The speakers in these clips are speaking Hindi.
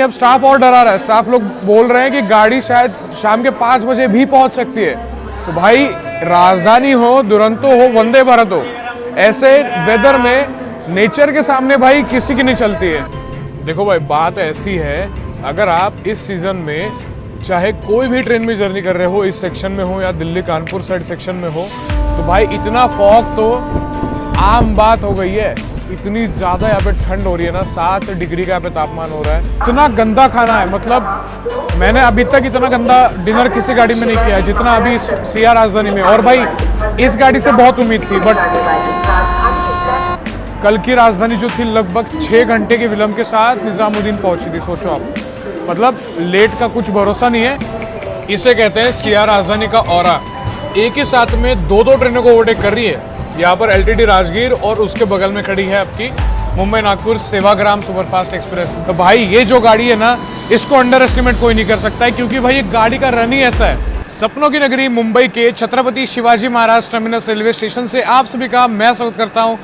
अब स्टाफ और डरा रहा है, स्टाफ लोग बोल रहे हैं कि गाड़ी शायद शाम के 5 बजे भी पहुंच सकती है। तो भाई राजधानी हो, दुरंतो हो, वंदे भारत हो, ऐसे वेदर में नेचर के सामने भाई किसी की नहीं चलती है। देखो भाई बात ऐसी है, अगर आप इस सीजन में चाहे कोई भी ट्रेन में जर्नी कर रहे हो, इस सेक्शन में हो या दिल्ली कानपुर साइड सेक्शन में हो, तो भाई इतना फॉग तो आम बात हो गई है। इतनी ज़्यादा यहाँ पे ठंड हो रही है ना, 7 डिग्री का यहाँ पे तापमान हो रहा है। इतना गंदा खाना है, मतलब मैंने अभी तक इतना गंदा डिनर किसी गाड़ी में नहीं किया है जितना अभी सिया राजधानी में। और भाई इस गाड़ी से बहुत उम्मीद थी, बट कल की राजधानी जो थी लगभग 6 घंटे के विलंब के साथ निजामुद्दीन पहुंची थी। सोचो आप, मतलब लेट का कुछ भरोसा नहीं है। इसे कहते हैं सिया राजधानी का ऑरा। एक ही साथ में 2 ट्रेनों को ओवरटेक कर रही है। यहाँ पर एलटीटी राजगीर और उसके बगल में खड़ी है आपकी मुंबई नागपुर सेवाग्राम सुपरफास्ट एक्सप्रेस। तो भाई ये जो गाड़ी है ना, इसको अंडर एस्टिमेट कोई नहीं कर सकता है, क्योंकि भाई ये गाड़ी का रन ही ऐसा है। सपनों की नगरी मुंबई के Chhatrapati Shivaji Maharaj terminus railway station से आप सभी का मैं स्वागत करता हूँ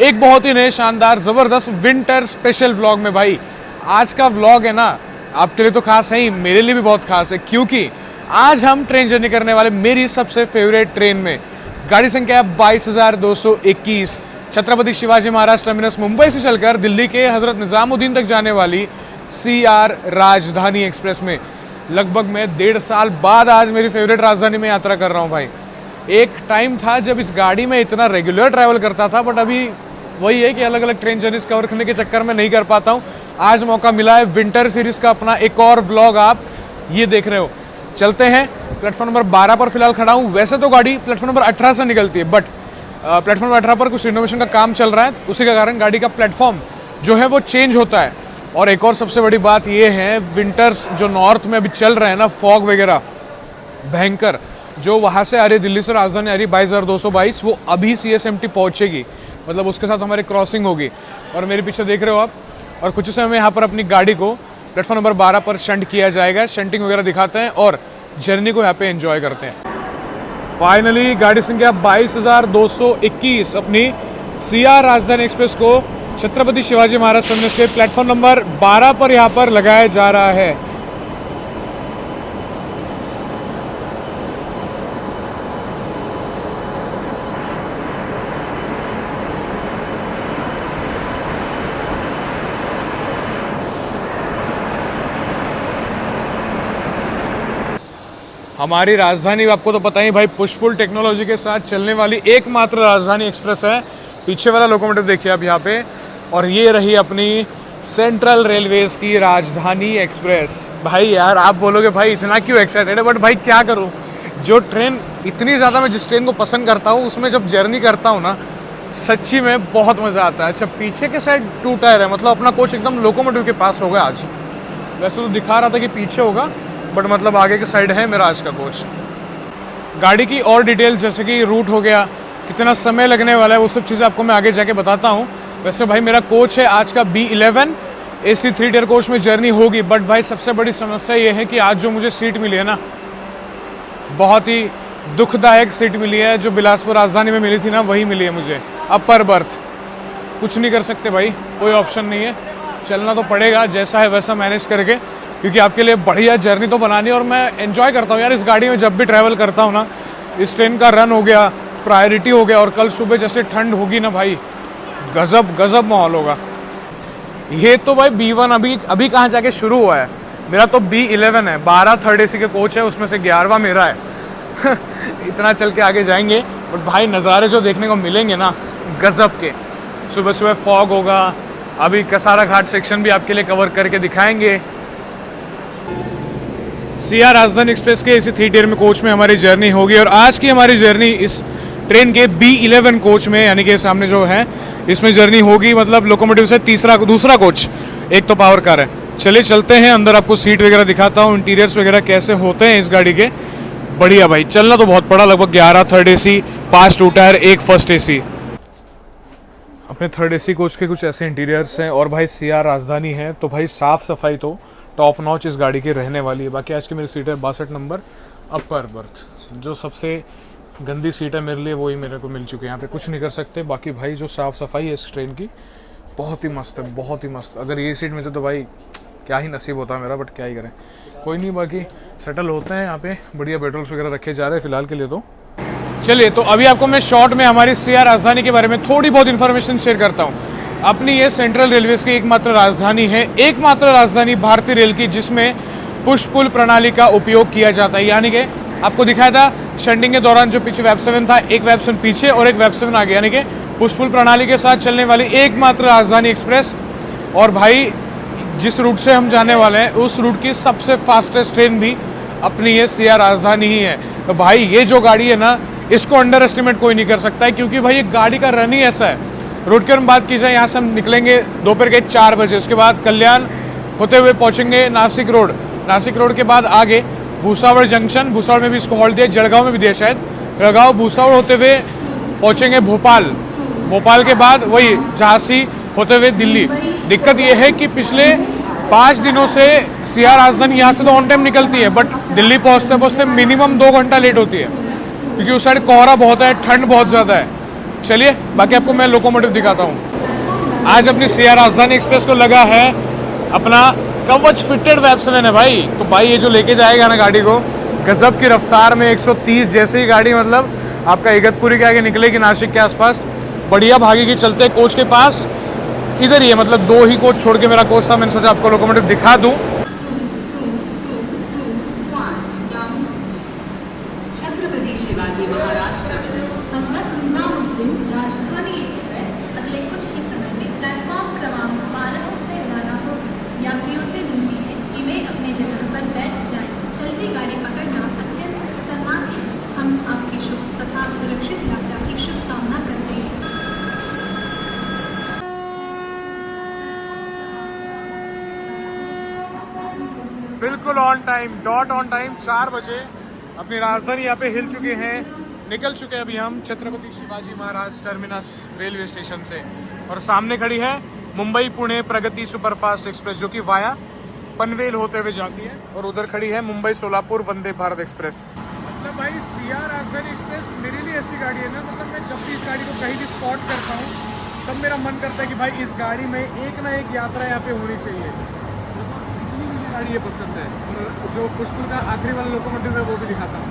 एक बहुत ही नए शानदार जबरदस्त विंटर स्पेशल व्लॉग में। भाई आज का व्लॉग है ना, आपके लिए तो खास है ही, मेरे लिए भी बहुत खास है, क्योंकि आज हम ट्रेन जर्नी करने वाले मेरी सबसे फेवरेट ट्रेन में। गाड़ी संख्या 22,221 छत्रपति शिवाजी महाराज टर्मिनस मुंबई से चलकर दिल्ली के हजरत निजामुद्दीन तक जाने वाली CR राजधानी एक्सप्रेस में लगभग मैं 1.5 साल बाद आज मेरी फेवरेट राजधानी में यात्रा कर रहा हूँ। भाई एक टाइम था जब इस गाड़ी में इतना रेगुलर ट्रैवल करता था, बट अभी वही है कि अलग अलग ट्रेन जर्नीज कवर करने के चक्कर में नहीं कर पाता हूँ। आज मौका मिला है विंटर सीरीज का अपना एक और व्लॉग आप ये देख रहे हो। चलते हैं, प्लेटफॉर्म नंबर 12 पर फिलहाल खड़ा हूँ। वैसे तो गाड़ी प्लेटफॉर्म नंबर 18 से निकलती है, बट प्लेटफॉर्म नंबर 18 पर कुछ रिनोवेशन का काम चल रहा है, उसी के कारण गाड़ी का प्लेटफॉर्म जो है वो चेंज होता है। और एक और सबसे बड़ी बात ये है, विंटर्स जो नॉर्थ में अभी चल रहे हैं ना, फॉग वगैरह भयंकर, जो वहाँ से आ रही दिल्ली से राजधानी आ रही 22,222, वो अभी CSMT पहुँचेगी, मतलब उसके साथ हमारी क्रॉसिंग होगी। और मेरे पीछे देख रहे हो आप, और कुछ समय में यहाँ पर अपनी गाड़ी को प्लेटफॉर्म नंबर 12 पर शंट किया जाएगा। शंटिंग वगैरह दिखाते हैं और जर्नी को यहाँ पे एंजॉय करते हैं। फाइनली गाड़ी संख्या 22,221 अपनी CR राजधानी एक्सप्रेस को छत्रपति शिवाजी महाराज टर्मिनस के प्लेटफॉर्म नंबर 12 पर यहाँ पर लगाया जा रहा है। हमारी राजधानी आपको तो पता ही भाई, पुश-पुल टेक्नोलॉजी के साथ चलने वाली एकमात्र राजधानी एक्सप्रेस है। पीछे वाला लोकोमोटिव देखिए आप यहाँ पे, और ये रही अपनी सेंट्रल रेलवेज की राजधानी एक्सप्रेस। भाई यार आप बोलोगे भाई इतना क्यों एक्साइटेड है, बट भाई क्या करूँ, जो ट्रेन इतनी ज़्यादा मैं जिस ट्रेन को पसंद करता हूँ उसमें जब जर्नी करता हूँ ना, सच्ची में बहुत मज़ा आता है। अच्छा पीछे के साइड 2 टायर है, मतलब अपना कोच एकदम लोकोमोटिव के पास होगा आज। वैसे तो दिखा रहा था कि पीछे होगा, बट मतलब आगे के साइड है मेरा आज का कोच। गाड़ी की और डिटेल्स जैसे कि रूट हो गया, कितना समय लगने वाला है, वो सब चीज़ें आपको मैं आगे जाके बताता हूँ। वैसे भाई मेरा कोच है आज का B11 AC 3 टियर कोच में जर्नी होगी, बट भाई सबसे बड़ी समस्या ये है कि आज जो मुझे सीट मिली है ना, बहुत ही दुखदायक सीट मिली है। जो बिलासपुर राजधानी में मिली थी ना, वही मिली है मुझे, अपर बर्थ। कुछ नहीं कर सकते भाई, कोई ऑप्शन नहीं है, चलना तो पड़ेगा, जैसा है वैसा मैनेज करके, क्योंकि आपके लिए बढ़िया जर्नी तो बनानी है। और मैं एंजॉय करता हूँ यार इस गाड़ी में, जब भी ट्रैवल करता हूँ ना। इस ट्रेन का रन हो गया, प्रायोरिटी हो गया, और कल सुबह जैसे ठंड होगी ना भाई, गजब गजब माहौल होगा। ये तो भाई B1 अभी कहाँ जाके शुरू हुआ है, मेरा तो B11 है, 12 थर्ड AC के कोच है, उसमें से 11वां मेरा है। इतना चल के आगे जाएंगे, और भाई नज़ारे जो देखने को मिलेंगे ना, गजब के। सुबह सुबह फॉग होगा, अभी कसारा घाट सेक्शन भी आपके लिए कवर करके दिखाएंगे। CR राजधानी एक्सप्रेस के AC 3 टियर में कोच में हमारी जर्नी होगी, और आज की हमारी जर्नी इस ट्रेन के B11 कोच में, यानी कि सामने जो है इसमें जर्नी होगी, मतलब लोकोमोटिव से दूसरा कोच, एक तो पावर कार है। चलिए चलते हैं अंदर, आपको सीट वगैरह दिखाता हूँ, इंटीरियर्स वगैरह कैसे होते हैं इस गाड़ी के। बढ़िया भाई, चलना तो बहुत पड़ा, लगभग 11 third AC, 5 2 tyre, 1 first AC। अपने थर्ड AC कोच के कुछ ऐसे इंटीरियर्स हैं, और भाई CR राजधानी है तो भाई साफ़ सफाई तो टॉप नॉच इस गाड़ी की रहने वाली है। बाकी आज की मेरी सीट है 62 नंबर अपर बर्थ, जो सबसे गंदी सीट है मेरे लिए, वही मेरे को मिल चुकी है। यहाँ पे कुछ नहीं कर सकते। बाकी भाई जो साफ़ सफाई है इस ट्रेन की, बहुत ही मस्त है, बहुत ही मस्त। अगर ये सीट मिलती तो भाई क्या ही नसीब होता है मेरा, बट क्या ही करें, कोई नहीं। बाकी सेटल होते हैं यहाँ पे, बढ़िया पेट्रोल्स वगैरह रखे जा रहे हैं फिलहाल के लिए। तो चलिए, तो अभी आपको मैं शॉर्ट में हमारी सीआर राजधानी के बारे में थोड़ी बहुत इन्फॉर्मेशन शेयर करता हूँ। अपनी ये सेंट्रल रेलवेज की एकमात्र राजधानी है, एकमात्र राजधानी भारतीय रेल की जिसमें पुश पुल प्रणाली का उपयोग किया जाता है। यानी कि आपको दिखाया था शंडिंग के दौरान जो पीछे वेब 7 था, एक वेब 7 पीछे और एक वेब 7 आगे, यानी कि पुश पुल प्रणाली के साथ चलने वाली एकमात्र राजधानी एक्सप्रेस। और भाई जिस रूट से हम जाने वाले हैं उस रूट की सबसे फास्टेस्ट ट्रेन भी अपनी ये सीआर राजधानी ही है। तो भाई ये जो गाड़ी है ना, इसको अंडर एस्टिमेट कोई नहीं कर सकता है, क्योंकि भाई ये गाड़ी का रन ही ऐसा है। रूट की हम बात की जाए, यहाँ से हम निकलेंगे दोपहर के 4 बजे, उसके बाद कल्याण होते हुए पहुँचेंगे नासिक रोड, नासिक रोड के बाद आगे भूसावल जंक्शन, भूसावल में भी इसको हॉल्ट दिया, जलगांव में भी दिया शायद, जलगांव भूसावल होते हुए पहुँचेंगे भोपाल, भोपाल के बाद वही झांसी होते हुए दिल्ली। दिक्कत ये है कि पिछले 5 दिनों से सीआर राजधानी यहाँ से तो ऑन टाइम निकलती है, बट दिल्ली पहुँचते पहुँचते मिनिमम 2 घंटा लेट होती है, क्योंकि उस साइड कोहरा बहुत है, ठंड बहुत ज़्यादा है। चलिए बाकी आपको मैं लोकोमोटिव दिखाता हूँ। आज अपनी सीआर राजधानी एक्सप्रेस को लगा है अपना कवच फिटेड वेब 7 है भाई। तो भाई ये जो लेके जाएगा ना गाड़ी को, गजब की रफ्तार में 130 जैसे ही गाड़ी मतलब आपका इगतपुरी के आगे निकलेगी नासिक के आसपास, बढ़िया भागेगी। चलते कोच के पास इधर ही है, मतलब 2 ही कोच छोड़ के मेरा कोच था, मैंने सोचा आपको लोकोमोटिव दिखा दूँ। छत्रपति शिवाजी महाराज टर्मिनस हजरत निजामुद्दीन राजधानी एक्सप्रेस अगले कुछ ही समय में प्लेटफॉर्म क्रमांक 12 से रवाना होगी। यात्रियों से विनती है कि वे अपने जगह पर बैठ जाएं। चलती गाड़ी पकड़ना अत्यंत खतरनाक है। हम आपकी शुभ तथा सुरक्षित यात्रा की शुभकामना करते हैं। बिल्कुल on time, dot on time 4 बजे अपनी राजधानी यहाँ पे हिल चुके हैं, निकल चुके हैं अभी हम Chhatrapati Shivaji Maharaj terminus railway station से। और सामने खड़ी है मुंबई पुणे प्रगति सुपरफास्ट एक्सप्रेस, जो कि वाया पनवेल होते हुए जाती है। और उधर खड़ी है मुंबई सोलापुर वंदे भारत एक्सप्रेस। मतलब भाई सीआर राजधानी एक्सप्रेस मेरे लिए ऐसी गाड़ी है ना, मतलब मैं जब भी इस गाड़ी को कहीं भी स्पॉट करता हूँ तब मेरा मन करता है कि भाई इस गाड़ी में एक ना एक यात्रा यहाँ पे होनी चाहिए। गाड़ी ये पसंद है। और जो पुष्पुल का आखिरी वाला लोकोमोटिव है वो भी दिखाता हूँ।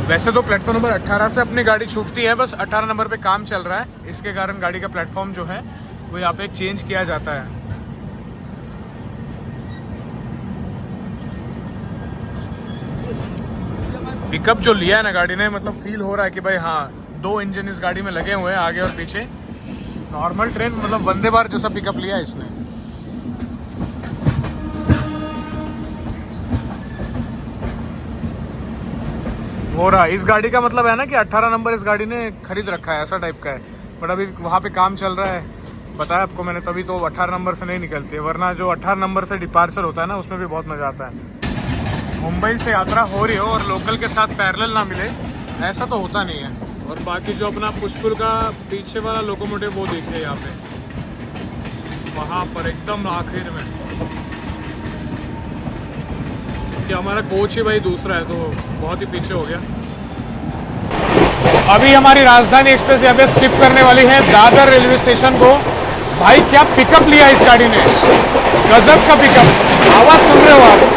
वैसे तो प्लेटफॉर्म नंबर 18 से अपनी गाड़ी छूटती है, बस 18 नंबर पे काम चल रहा है, इसके कारण गाड़ी का प्लेटफॉर्म जो है वो यहाँ पे चेंज किया जाता है। पिकअप जो लिया है ना गाड़ी ने, मतलब फील हो रहा है कि भाई हाँ 2 इंजन इस गाड़ी में लगे हुए हैं आगे और पीछे। नॉर्मल ट्रेन मतलब वंदे भारत जैसा पिकअप लिया है इसने। हो रहा इस गाड़ी का मतलब है ना कि 18 नंबर इस गाड़ी ने खरीद रखा है, ऐसा टाइप का है। बट अभी वहाँ पे काम चल रहा है, बताया आपको मैंने, तभी तो 18 नंबर से नहीं निकलती है, वरना जो 18 नंबर से डिपार्चर होता है ना उसमें भी बहुत मज़ा आता है। मुंबई से यात्रा हो रही हो और लोकल के साथ पैरेलल ना मिले, ऐसा तो होता नहीं है। और बाकी जो अपना पुष्पुल का पीछे वाला लोकोमोटिव वो देखिए यहाँ पे, वहाँ पर एकदम आखिर में, कि हमारा कोच ही भाई दूसरा है तो बहुत ही पीछे हो गया। अभी हमारी राजधानी एक्सप्रेस यहाँ पे स्किप करने वाली है दादर रेलवे स्टेशन को। भाई क्या पिकअप लिया इस गाड़ी ने, गजब का पिकअप, आवाज सुन रहे हो आप।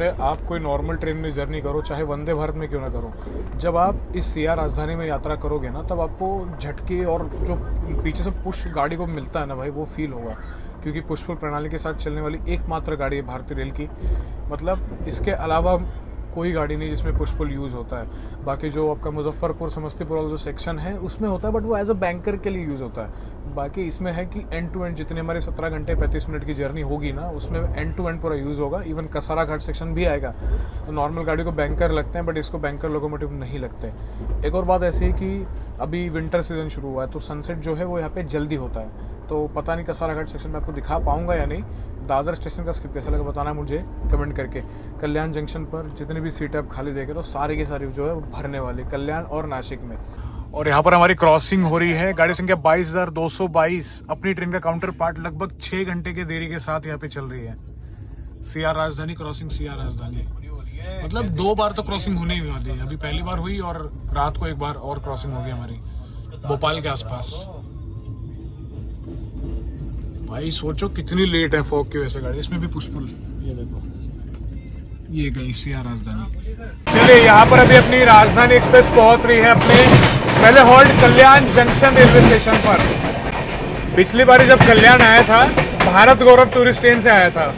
कहते हैं आप कोई नॉर्मल ट्रेन में जर्नी करो, चाहे वंदे भारत में क्यों ना करो, जब आप इस सिया राजधानी में यात्रा करोगे ना, तब आपको झटके और जो पीछे से पुश गाड़ी को मिलता है ना भाई, वो फील होगा। क्योंकि पुश पुल प्रणाली के साथ चलने वाली एकमात्र गाड़ी है भारतीय रेल की। मतलब इसके अलावा कोई गाड़ी नहीं जिसमें पुश पुल यूज़ होता है। बाकी जो आपका मुजफ्फरपुर समस्तीपुर वाला जो सेक्शन है उसमें होता है, बट वो एज अ बैंकर के लिए यूज़ होता है। बाकी इसमें है कि एंड टू एंड जितने हमारे 17 घंटे 35 मिनट की जर्नी होगी ना, उसमें एंड टू एंड पूरा यूज़ होगा। इवन कसारा घाट सेक्शन भी आएगा। तो नॉर्मल गाड़ी को बैंकर लगते हैं, बट इसको बैंकर लोकोमोटिव नहीं लगते। एक और बात ऐसी है कि अभी विंटर सीजन शुरू हुआ है, तो सनसेट जो है वो यहाँ पे जल्दी होता है। तो पता नहीं कसारा घाट सेक्शन में आपको दिखा पाऊंगा या नहीं। दादर स्टेशन का स्किप कैसा लगा बताना मुझे कमेंट करके। कल्याण जंक्शन पर जितनी भी सीटें आप खाली देखे तो सारी की सारी जो है वो भरने वाली, कल्याण और नासिक में। और यहाँ पर हमारी क्रॉसिंग हो रही है, गाड़ी संख्या 22,222। अपनी ट्रेन का काउंटर पार्ट लगभग 6 घंटे के देरी के साथ यहाँ पे चल रही है। सिया राजधानी क्रॉसिंग, सिया राजधानी मतलब 2 बार तो क्रॉसिंग होने ही वाली है। अभी पहली बार हुई और रात को एक बार और क्रॉसिंग होगी हमारी भोपाल के आसपास। भाई सोचो कितनी लेट है फॉग की वजह से गाड़ी। इसमें भी पुष्पुल, ये देखो, ये गई सिया राजधानी। चलिए यहाँ पर अभी अपनी राजधानी एक्सप्रेस पहुंच रही है अपने पहले हॉल्ट कल्याण जंक्शन रेलवे स्टेशन पर। पिछली बार जब कल्याण आया था, भारत गौरव टूरिस्ट ट्रेन से आया था,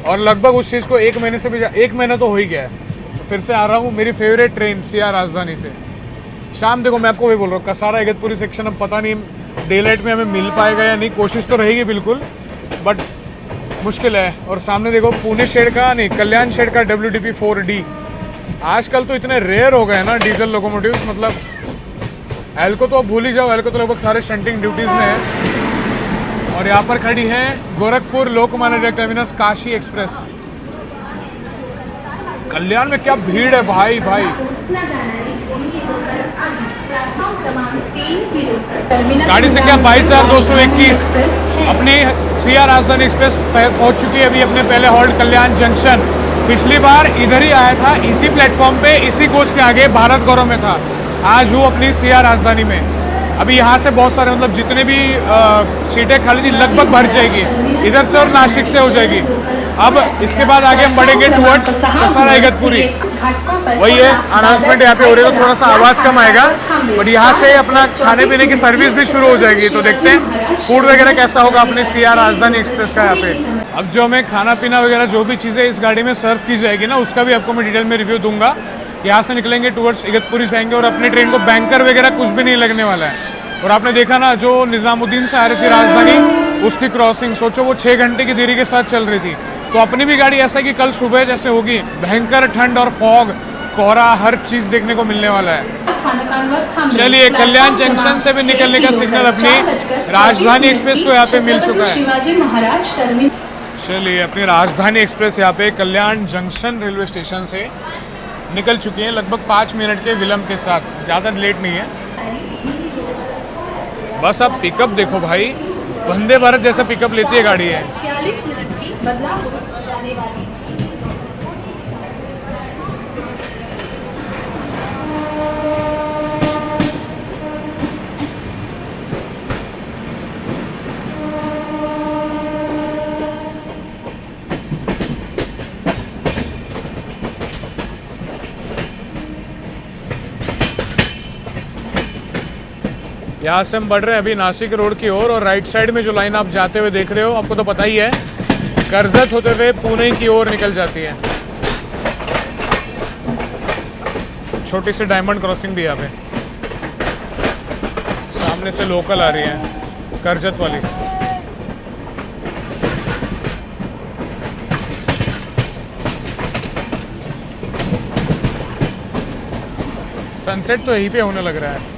और लगभग उस चीज़ को 1 महीने से भी 1 महीना तो हो ही गया है। तो फिर से आ रहा हूँ मेरी फेवरेट ट्रेन सिया राजधानी से। शाम देखो मैं आपको वही बोल रहा हूँ, कसारा इगतपुरी सेक्शन अब पता नहीं डे लाइट में हमें मिल पाएगा या नहीं। कोशिश तो रहेगी बिल्कुल, बट मुश्किल है। और सामने देखो पुणे शेड का नहीं, कल्याण शेड का WDP 4D। आजकल तो इतने रेयर हो गए ना डीजल लोकोमोटिव, मतलब एल्को तो अब भूल ही जाओ, एल्को तो लगभग सारे शंटिंग ड्यूटीज में है। और यहाँ पर खड़ी है गोरखपुर लोकमान्य तिलक टर्मिनस काशी एक्सप्रेस। कल्याण में क्या भीड़ है भाई भाई। गाड़ी संख्या 22,221 अपनी सिया राजधानी एक्सप्रेस पहुंच चुकी है अभी अपने पहले हॉल्ट कल्याण जंक्शन। पिछली बार इधर ही आया था, इसी प्लेटफॉर्म पे, इसी कोच के आगे भारत गौरव में था। आज हूँ अपनी सिया राजधानी में। अभी यहाँ से बहुत सारे मतलब जितने भी सीटें खाली थी लगभग भर जाएगी, इधर से और नासिक से हो जाएगी। अब इसके बाद आगे हम बढ़ेंगे टुवर्ड्स कसारा इगतपुरी। वही है अनाउंसमेंट यहाँ पे हो रही है, तो थोड़ा सा आवाज़ कम आएगा, बट यहाँ से अपना खाने पीने की सर्विस भी शुरू हो जाएगी। तो देखते हैं फूड वगैरह कैसा होगा अपने सिया राजधानी एक्सप्रेस का यहाँ पे। अब जो हमें खाना पीना वगैरह जो भी चीज़ें इस गाड़ी में सर्व की जाएगी ना, उसका भी आपको मैं डिटेल में रिव्यू दूंगा। यहाँ से निकलेंगे टुवर्ड्स इगतपुरी से आएंगे और अपनी ट्रेन को बैंकर वगैरह कुछ भी नहीं लगने वाला है। और आपने देखा ना जो निज़ामुद्दीन से आ रही थी राजधानी, उसकी क्रॉसिंग सोचो वो 6 घंटे की देरी के साथ चल रही थी। तो अपनी भी गाड़ी ऐसा कि कल सुबह जैसे होगी, भयंकर ठंड और फॉग, कोहरा, हर चीज़ देखने को मिलने वाला है। चलिए कल्याण जंक्शन से भी निकलने का सिग्नल अपनी राजधानी एक्सप्रेस को यहाँ पे मिल चुका है। चलिए अपनी राजधानी एक्सप्रेस यहाँ पे कल्याण जंक्शन रेलवे स्टेशन से निकल चुकी है लगभग 5 मिनट के विलंब के साथ। ज़्यादा लेट नहीं है। बस अब पिकअप देखो भाई, वंदे भारत जैसा पिकअप लेती है गाड़ी है। 46 मिनट की बदलापुर जाने वाली यहाँ से हम बढ़ रहे हैं अभी नासिक रोड की ओर, और राइट साइड में जो लाइन आप जाते हुए देख रहे हो, आपको तो पता ही है, कर्जत होते हुए पुणे की ओर निकल जाती है। छोटी सी डायमंड क्रॉसिंग भी यहाँ पे, सामने से लोकल आ रही है कर्जत वाली। सनसेट तो यहीं पे होने लग रहा है।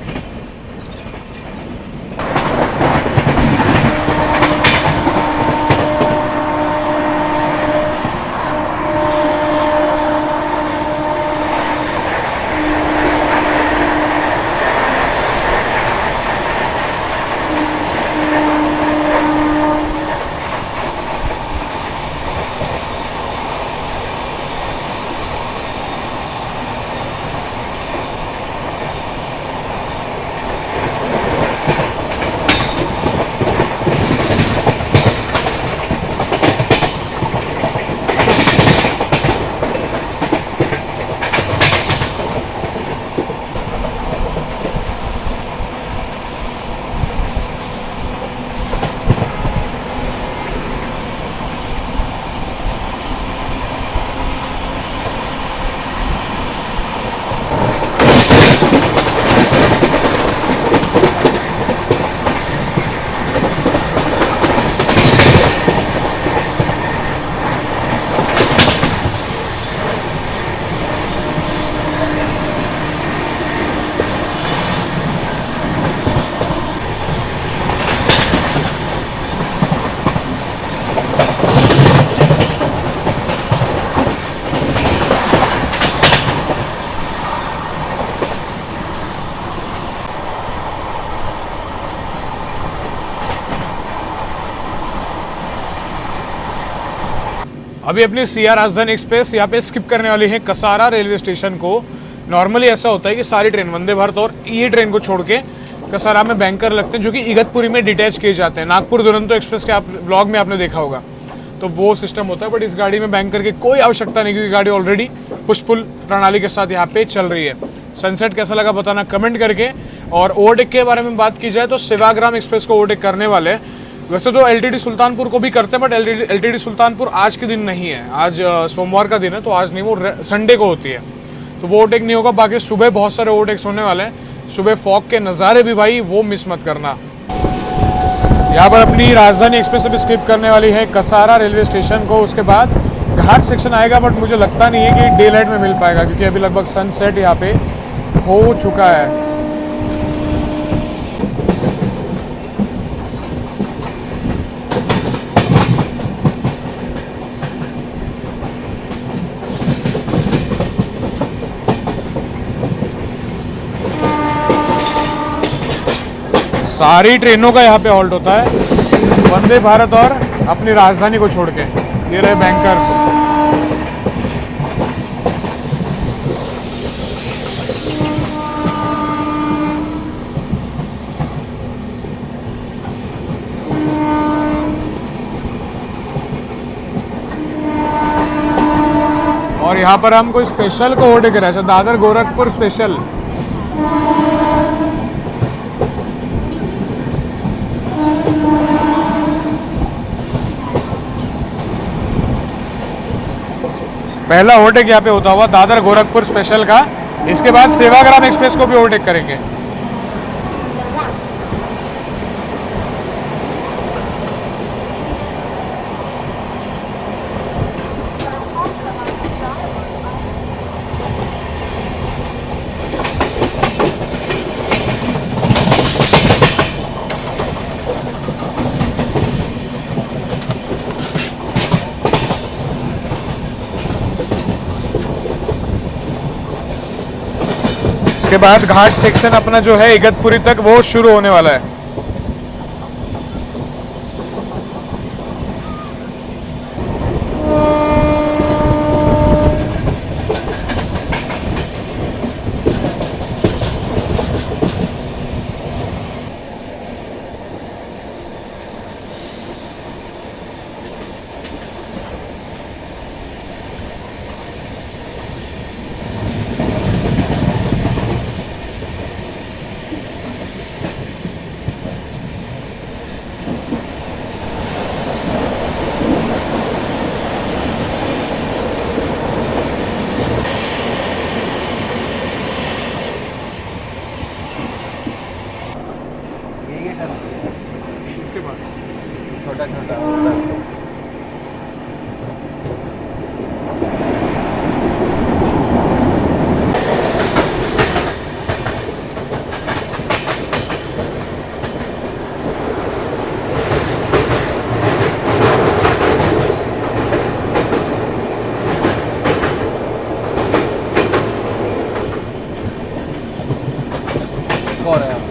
अभी अपनी सीआर राजधानी एक्सप्रेस यहाँ पे स्किप करने वाली है कसारा रेलवे स्टेशन को। नॉर्मली ऐसा होता है कि सारी ट्रेन, वंदे भारत और ये ट्रेन को छोड़ के कसारा में बैंकर लगते हैं जो कि इगतपुरी में डिटैच किए जाते हैं। नागपुर दुरंतो एक्सप्रेस के आप व्लॉग में आपने देखा होगा, तो वो सिस्टम होता है। बट इस गाड़ी में बैंकर की कोई आवश्यकता नहीं, क्योंकि गाड़ी ऑलरेडी पुश पुल प्रणाली के साथ यहाँ पे चल रही है। सनसेट कैसा लगा बताना कमेंट करके। और ओवरटेक के बारे में बात की जाए तो सेवाग्राम एक्सप्रेस को ओवरटेक करने वाले हैं। वैसे तो एलटीडी सुल्तानपुर को भी करते हैं, बट एलटीडी सुल्तानपुर आज के दिन नहीं है, आज सोमवार का दिन है, तो आज नहीं, वो संडे को होती है, तो वो ओवरटेक नहीं होगा। बाकी सुबह बहुत सारे ओवरटेक्स होने वाले हैं। सुबह फॉग के नज़ारे भी भाई वो मिस मत करना। यहाँ पर अपनी राजधानी एक्सप्रेस अभी स्किप करने वाली है कसारा रेलवे स्टेशन को। उसके बाद घाट सेक्शन आएगा, बट मुझे लगता नहीं है कि डे लाइट में मिल पाएगा, क्योंकि अभी लगभग सनसेट यहाँ पे हो चुका है। सारी ट्रेनों का यहाँ पे हॉल्ट होता है, वंदे भारत और अपनी राजधानी को छोड़ के। ये रहे बैंकर्स। और यहाँ पर हम कोई स्पेशल को ओवरटेक कर रहे हैं, दादर गोरखपुर स्पेशल। पहला ओवरटेक यहाँ पे होता हुआ दादर गोरखपुर स्पेशल का। इसके बाद सेवाग्राम एक्सप्रेस को भी ओवरटेक करेंगे। इसके बाद घाट सेक्शन अपना जो है इगतपुरी तक वो शुरू होने वाला है। इसके बाद छोटा छोटा और है।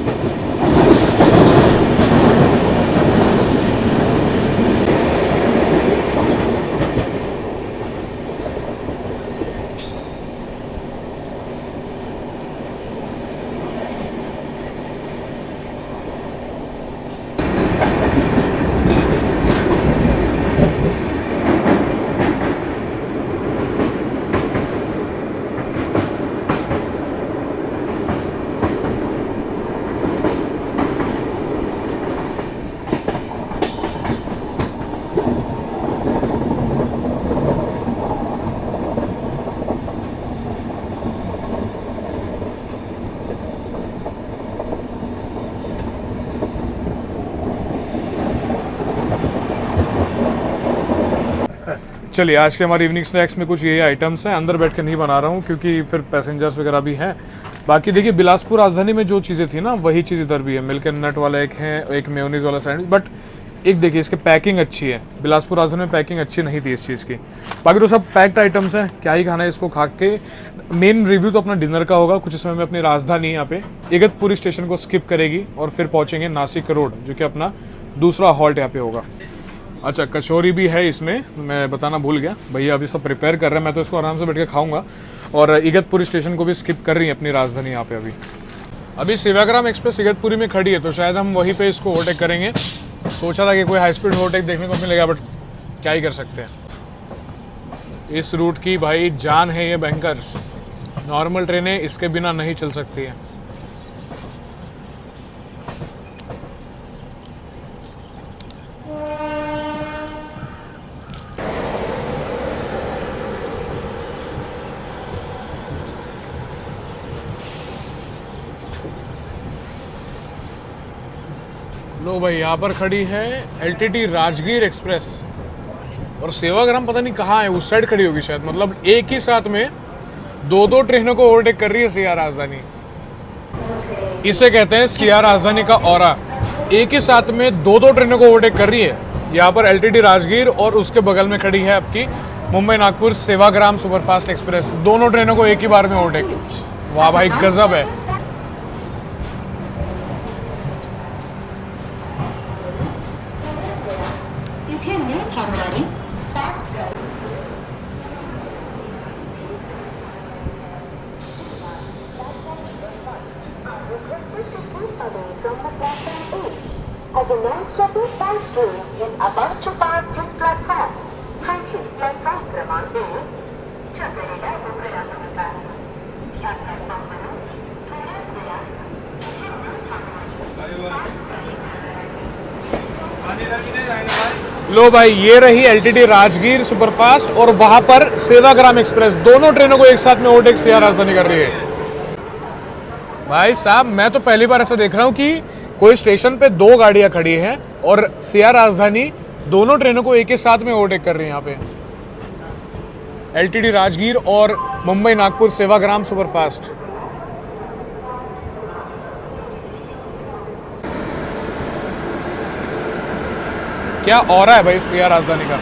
चलिए, आज के हमारे इवनिंग स्नैक्स में कुछ ये आइटम्स हैं। अंदर बैठ के नहीं बना रहा हूँ क्योंकि फिर पैसेंजर्स वगैरह भी हैं। बाकी देखिए, बिलासपुर राजधानी में जो चीज़ें थी ना, वही चीज़ इधर भी है। मिल्क एंड नट वाला एक है, एक मेयोनीज वाला सैंडविच। बट एक देखिए, इसकी पैकिंग अच्छी है। बिलासपुर राजधानी में पैकिंग अच्छी नहीं थी इस चीज़ की। बाकी तो सब पैक्ड आइटम्स हैं, क्या ही खाना है इसको खा के। मेन रिव्यू तो अपना डिनर का होगा। कुछ समय में अपनी राजधानी यहाँ पे इगतपुरी स्टेशन को स्किप करेगी और फिर पहुँचेंगे नासिक रोड, जो कि अपना दूसरा हॉल्ट यहाँ पे होगा। अच्छा कचौरी भी है इसमें, मैं बताना भूल गया। भैया अभी सब प्रिपेयर कर रहे हैं, मैं तो इसको आराम से बैठ के खाऊंगा। और इगतपुरी स्टेशन को भी स्किप कर रही है अपनी राजधानी यहाँ पे। अभी सेवाग्राम एक्सप्रेस इगतपुरी में खड़ी है, तो शायद हम वहीं पे इसको ओवरटेक करेंगे। सोचा था कि कोई हाई स्पीड ओवरटेक देखने को मिलेगा, बट क्या ही कर सकते हैं। इस रूट की भाई जान है ये बैंकर्स। नॉर्मल ट्रेनें इसके बिना नहीं चल सकती हैं। लो भाई, यहाँ पर खड़ी है एलटीटी राजगीर एक्सप्रेस। और सेवाग्राम पता नहीं कहाँ है, उस साइड खड़ी होगी शायद। मतलब एक ही साथ में दो ट्रेनों को ओवरटेक कर रही है सीआर राजधानी। इसे कहते हैं सीआर राजधानी का ऑरा। एक ही साथ में दो ट्रेनों को ओवरटेक कर रही है। यहाँ पर एलटीटी राजगीर और उसके बगल में खड़ी है आपकी मुंबई नागपुर सेवाग्राम सुपरफास्ट एक्सप्रेस। दोनों ट्रेनों को एक ही बार में ओवरटेक। वाह भाई गजब है। As a non-shuttle bus train is about to pass this platform, खालची प्लॅटफॉर्म क्रमांक 2 छकलेल्या उघड्या होता. या प्लॅटफॉर्मवरून थोड्याच वेळात लो भाई, ये रही एलटीटी राजगीर सुपरफास्ट और वहां पर सेवाग्राम एक्सप्रेस। दोनों ट्रेनों को एक साथ में ओवरटेक सीआर राजधानी कर रही है। भाई साहब, मैं तो पहली बार ऐसा देख रहा हूँ कि कोई स्टेशन पे दो गाड़ियां खड़ी हैं और सीआर राजधानी दोनों ट्रेनों को एक ही साथ में ओवरटेक कर रही है। यहाँ पे एलटीटी राजगीर और मुंबई नागपुर सेवाग्राम सुपरफास्ट। क्या ऑरा है भाई सीआर राजधानी का।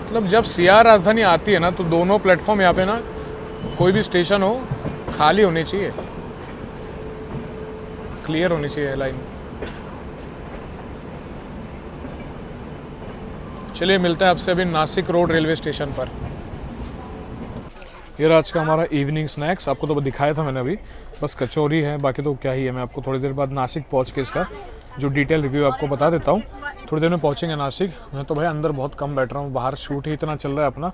मतलब जब सीआर राजधानी आती है ना, तो दोनों प्लेटफॉर्म यहाँ पे ना, कोई भी स्टेशन हो, खाली होनी चाहिए, क्लियर होनी चाहिए लाइन। चलिए मिलते हैं आपसे अभी नासिक रोड रेलवे स्टेशन पर। ये आज का हमारा इवनिंग स्नैक्स। आपको तो दिखाया था मैंने अभी, बस कचौरी है, बाकी तो क्या ही है। मैं आपको थोड़ी देर बाद नासिक पहुँच के इसका जो डिटेल रिव्यू आपको बता देता हूँ। थोड़ी देर में पहुँचेंगे नासिक। मैं तो भाई अंदर बहुत कम बैठ रहा हूँ, बाहर शूट ही इतना चल रहा है अपना।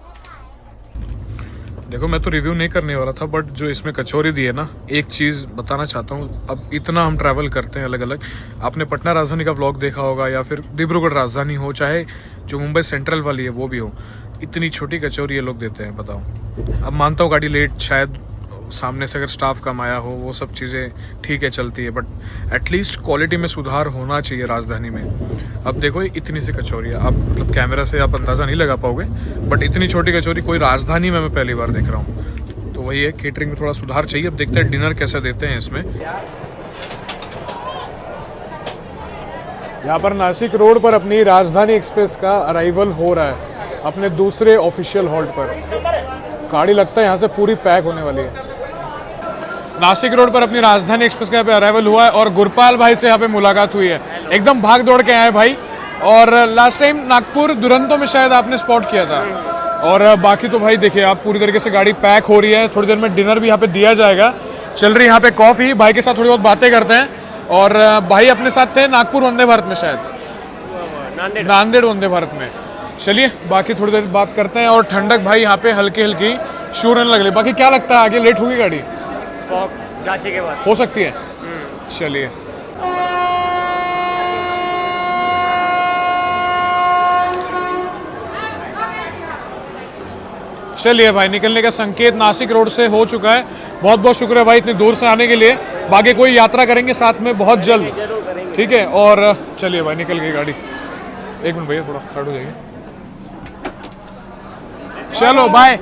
देखो मैं तो रिव्यू नहीं करने वाला था, बट जो इसमें कचौरी दी है ना, एक चीज़ बताना चाहता हूँ। अब इतना हम ट्रैवल करते हैं अलग अलग, आपने पटना राजधानी का व्लॉग देखा होगा या फिर डिब्रूगढ़ राजधानी हो, चाहे जो मुंबई सेंट्रल वाली है वो भी हो, इतनी छोटी कचौरी ये लोग देते हैं। बताओ, अब मानता हूँ गाड़ी लेट, शायद सामने से अगर स्टाफ कम आया हो, वो सब चीज़ें ठीक है चलती है, बट एटलीस्ट क्वालिटी में सुधार होना चाहिए राजधानी में। अब देखो इतनी सी कचौरी है, आप मतलब कैमरा से आप अंदाज़ा नहीं लगा पाओगे, बट इतनी छोटी कचौरी कोई राजधानी में मैं पहली बार देख रहा हूँ। तो वही है, केटरिंग में थोड़ा सुधार चाहिए। अब देखते हैं डिनर कैसे देते हैं इसमें। यहाँ पर नासिक रोड पर अपनी राजधानी एक्सप्रेस का अराइवल हो रहा है अपने दूसरे ऑफिशियल हॉल्ट पर। गाड़ी लगता है यहाँ से पूरी पैक होने वाली है। नासिक रोड पर अपनी राजधानी एक्सप्रेस का यहाँ पे अराइवल हुआ है और गुरपाल भाई से यहाँ पे मुलाकात हुई है। एकदम भाग दौड़ के आए भाई, और लास्ट टाइम नागपुर दुरंतो में शायद आपने स्पॉट किया था। और बाकी तो भाई देखिए, आप पूरी तरीके से गाड़ी पैक हो रही है। थोड़ी देर में डिनर भी यहाँ पे दिया जाएगा। चल रही है यहाँ पे कॉफ़ी, भाई के साथ थोड़ी बहुत बातें करते हैं। और भाई अपने साथ थे नागपुर वंदे भारत में, शायद नांदेड़ वंदे भारत में। चलिए बाकी थोड़ी देर बात करते हैं। और ठंडक भाई यहाँ पे हल्की हल्की शुरू होने लग रही। बाकी क्या लगता है आगे लेट होगी गाड़ी? झांसी के बाद हो सकती है। चलिए चलिए भाई, निकलने का संकेत नासिक रोड से हो चुका है। बहुत बहुत शुक्रिया भाई इतनी दूर से आने के लिए। बाकी कोई यात्रा करेंगे साथ में बहुत जल्द, ठीक है। और चलिए भाई निकल गई गाड़ी। एक मिनट भैया, थोड़ा साइड हो जाइए। चलो बाय,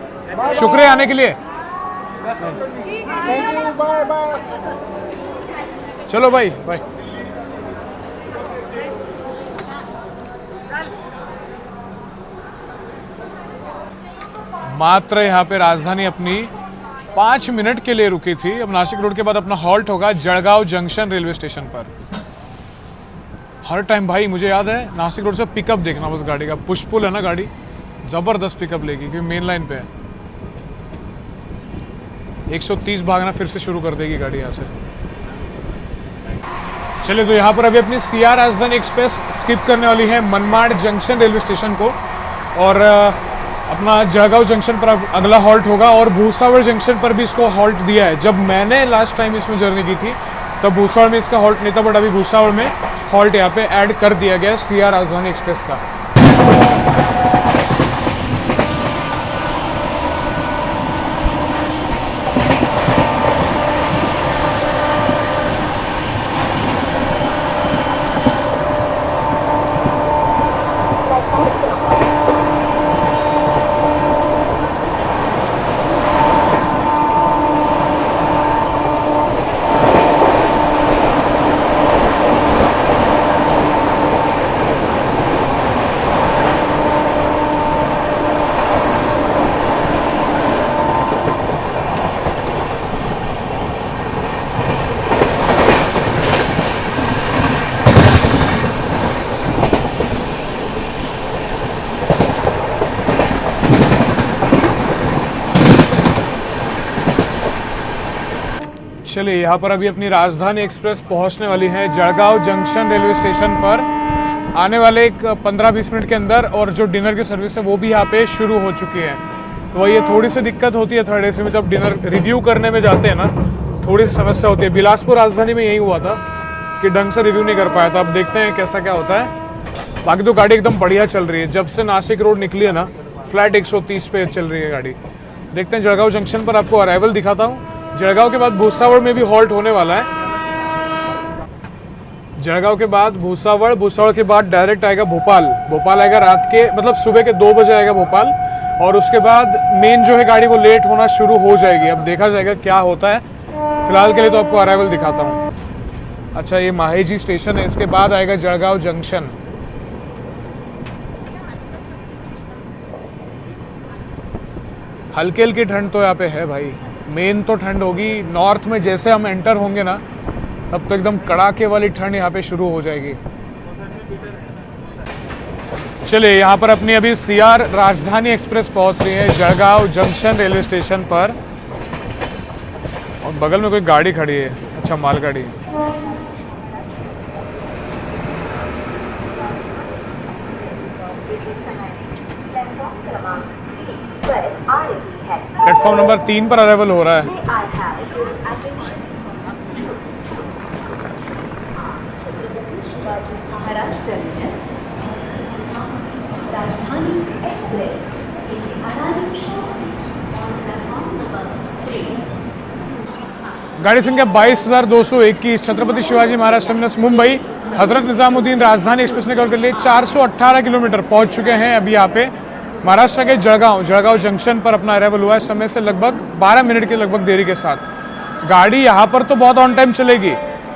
शुक्रिया आने के लिए। चलो भाई बाय। मात्र यहाँ पे राजधानी अपनी 5 मिनट के लिए रुकी थी। अब नासिक रोड के बाद अपना हॉल्ट होगा जळगाव जंक्शन रेलवे स्टेशन पर। हर टाइम भाई मुझे याद है नासिक रोड से पिकअप देखना बस गाड़ी का, पुष्पुल है ना गाड़ी, ज़बरदस्त पिकअप लेगी क्योंकि मेन लाइन पे है। 130 भागना फिर से शुरू कर देगी गाड़ी यहाँ से। चलिए तो यहाँ पर अभी अपनी सीआर राजधानी एक्सप्रेस स्किप करने वाली है मनमाड़ जंक्शन रेलवे स्टेशन को, और अपना जळगाव जंक्शन पर अगला हॉल्ट होगा। और भूसावल जंक्शन पर भी इसको हॉल्ट दिया है। जब मैंने लास्ट टाइम इसमें जर्नी की थी तब भूसावल में इसका हॉल्ट नहीं था, बट अभी भूसावल में हॉल्ट यहाँ पे ऐड कर दिया गया सीआर राजधानी एक्सप्रेस का। चलिए यहाँ पर अभी अपनी राजधानी एक्सप्रेस पहुँचने वाली है जळगाव जंक्शन रेलवे स्टेशन पर आने वाले एक 15-20 मिनट के अंदर, और जो डिनर की सर्विस है वो भी यहाँ पे शुरू हो चुकी है। तो ये थोड़ी सी दिक्कत होती है थर्ड एसी में, जब डिनर रिव्यू करने में जाते हैं ना थोड़ी सी समस्या होती है। बिलासपुर राजधानी में यही हुआ था कि ढंग से रिव्यू नहीं कर पाया था। अब देखते हैं कैसा क्या होता है। बाकी तो गाड़ी एकदम बढ़िया चल रही है, जब से नासिक रोड निकली है ना फ्लैट 130 पे चल रही है गाड़ी। देखते हैं जळगाव जंक्शन पर आपको अराइवल दिखाता हूँ। जळगाव के बाद भूसावल में भी हॉल्ट होने वाला है। जळगाव के बाद भूसावल, भूसावल के बाद डायरेक्ट आएगा भोपाल। भोपाल आएगा रात के मतलब सुबह के 2 बजे आएगा भोपाल, और उसके बाद मेन जो है गाड़ी वो लेट होना शुरू हो जाएगी। अब देखा जाएगा क्या होता है। फिलहाल के लिए तो आपको अराइवल दिखाता हूँ। अच्छा ये माहेजी स्टेशन है, इसके बाद आएगा जळगाव जंक्शन। हल्की हल्की ठंड तो यहाँ पे है भाई, मेन तो ठंड होगी। नॉर्थ में जैसे हम एंटर होंगे ना तब तो एकदम कड़ाके वाली ठंड यहाँ पे शुरू हो जाएगी। चलिए यहाँ पर अपनी अभी सीआर राजधानी एक्सप्रेस पहुँच रही है जळगाव जंक्शन रेलवे स्टेशन पर, और बगल में कोई गाड़ी खड़ी है। अच्छा मालगाड़ी। प्लेटफॉर्म नंबर 3 पर अराइवल हो रहा है। गाड़ी संख्या 22,221 छत्रपति शिवाजी महाराज टर्मिनस मुंबई हजरत निजामुद्दीन राजधानी एक्सप्रेस ने कवर कर लिए 418 किलोमीटर पहुंच चुके हैं। अभी यहाँ पे महाराष्ट्र के जळगाव जंक्शन पर अपना अराइवल हुआ है, समय से लगभग 12 मिनट के लगभग देरी के साथ। गाड़ी यहाँ पर तो बहुत ऑन टाइम चलेगी,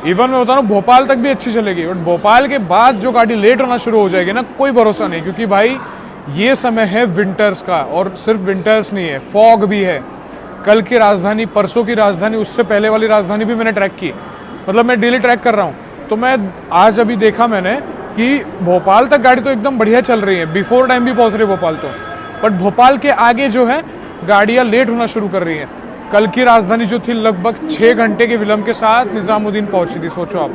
इवन मैं बता रहा हूँ भोपाल तक भी अच्छी चलेगी, बट भोपाल के बाद जो गाड़ी लेट होना शुरू हो जाएगी ना कोई भरोसा नहीं, क्योंकि भाई ये समय है विंटर्स का, और सिर्फ विंटर्स नहीं है, फॉग भी है। कल की राजधानी, परसों की राजधानी, उससे पहले वाली राजधानी भी मैंने ट्रैक की, मतलब मैं डेली ट्रैक कर रहा हूँ। तो मैं आज अभी देखा मैंने कि भोपाल तक गाड़ी तो एकदम बढ़िया चल रही है, बिफोर टाइम भी पहुँच रही है भोपाल तो, बट भोपाल के आगे जो है गाड़ियाँ लेट होना शुरू कर रही हैं। कल की राजधानी जो थी लगभग 6 घंटे के विलंब के साथ निजामुद्दीन पहुँची थी। सोचो आप,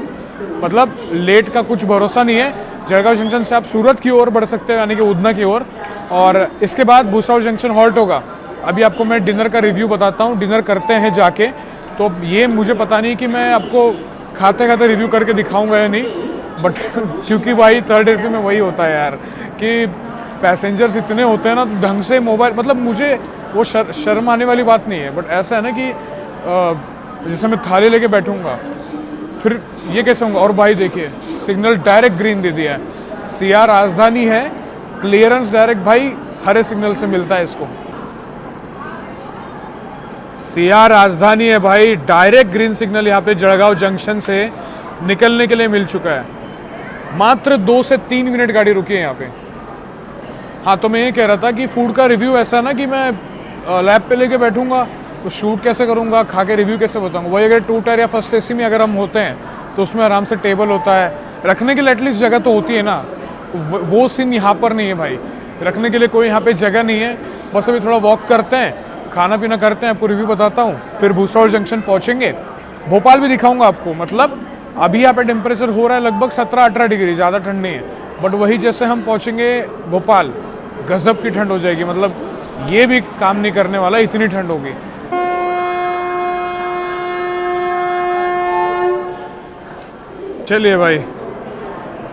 मतलब लेट का कुछ भरोसा नहीं है। जळगाव जंक्शन से आप सूरत की ओर बढ़ सकते हैं, यानी कि उधना की ओर, और इसके बाद भूसावल जंक्शन हॉल्ट होगा। अभी आपको मैं डिनर का रिव्यू बताता हूँ, डिनर करते हैं जाके। तो ये मुझे पता नहीं कि मैं आपको खाते खाते रिव्यू करके दिखाऊंगा या नहीं, बट क्योंकि भाई थर्ड एसी में वही होता है यार कि पैसेंजर्स इतने होते हैं ना, तो ढंग से मोबाइल, मतलब मुझे वो शर्म आने वाली बात नहीं है, बट ऐसा है ना कि जैसे मैं थाली लेके बैठूंगा फिर ये कैसे होगा। और भाई देखिए सिग्नल डायरेक्ट ग्रीन दे दिया है, सीआर राजधानी है, क्लियरेंस डायरेक्ट भाई हरे सिग्नल से मिलता है इसको। सीआर राजधानी है भाई, डायरेक्ट ग्रीन सिग्नल यहाँ पे जळगाव जंक्शन से निकलने के लिए मिल चुका है। मात्र 2 से 3 मिनट गाड़ी रुकी है यहाँ पे। हाँ, तो मैं ये कह रहा था कि फूड का रिव्यू ऐसा ना कि मैं लैब पे लेके बैठूंगा तो शूट कैसे करूंगा, खा के रिव्यू कैसे बताऊंगा। वही अगर 2 टायर या फर्स्ट एसी में अगर हम होते हैं तो उसमें आराम से टेबल होता है, रखने के लिए एटलीस्ट जगह तो होती है ना। वो सीन यहाँ पर नहीं है भाई, रखने के लिए कोई यहाँ पे जगह नहीं है। बस अभी थोड़ा वॉक करते हैं, खाना पीना करते हैं, आपको रिव्यू बताता हूँ, फिर भूसावल जंक्शन पहुँचेंगे। भोपाल भी दिखाऊंगा आपको। मतलब अभी यहाँ पे टेम्परेचर हो रहा है लगभग 17-18 डिग्री, ज़्यादा ठंड नहीं है। बट वही जैसे हम पहुँचेंगे भोपाल, गजब की ठंड हो जाएगी। मतलब ये भी काम नहीं करने वाला, इतनी ठंड होगी। चलिए भाई,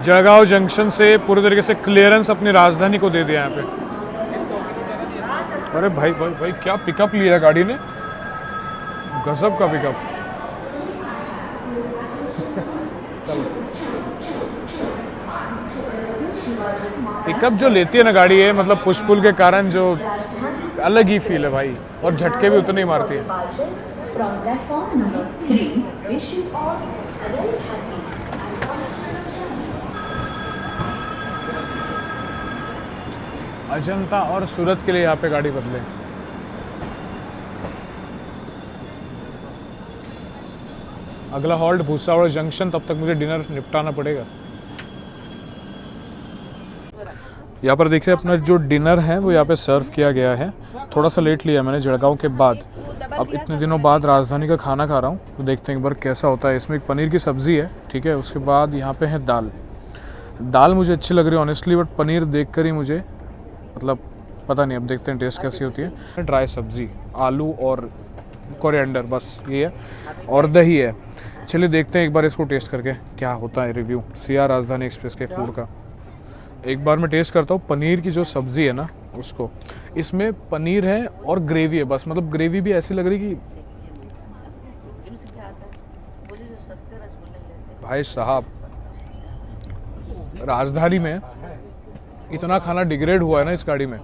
जलगांव जंक्शन से पूरी तरीके से क्लियरेंस अपनी राजधानी को दे दिया यहाँ पे। अरे भाई भाई भाई, क्या पिकअप लिया गाड़ी ने, गजब का पिकअप। चलो, पिकअप जो लेती है ना गाड़ी है, मतलब पुश पुल के कारण जो अलग ही फील है भाई, और झटके भी उतने ही मारती है। अजंता और सूरत के लिए यहाँ पे गाड़ी बदले। अगला हॉल्ट भूसावल जंक्शन, तब तक मुझे डिनर निपटाना पड़ेगा। यहाँ पर देखिए अपना जो डिनर है वो यहाँ पे सर्व किया गया है। थोड़ा सा लेट लिया मैंने जलगांव के बाद, अब इतने दिनों बाद राजधानी का खाना खा रहा हूँ, तो देखते हैं एक बार कैसा होता है। इसमें एक पनीर की सब्ज़ी है, ठीक है। उसके बाद यहाँ पे है दाल मुझे अच्छी लग रही है ऑनेस्टली, बट पनीर देख कर ही मुझे मतलब पता नहीं, अब देखते हैं टेस्ट कैसी होती है। ड्राई सब्ज़ी, आलू और कोरिएंडर, बस ये है, और दही है। चलिए देखते हैं एक बार इसको टेस्ट करके क्या होता है रिव्यू सीआर राजधानी एक्सप्रेस के फूड का। एक बार मैं टेस्ट करता हूँ पनीर की जो सब्ज़ी है ना उसको। इसमें पनीर है और ग्रेवी है, बस मतलब ग्रेवी भी ऐसी लग रही कि भाई साहब, राजधानी में इतना खाना डिग्रेड हुआ है ना इस गाड़ी में,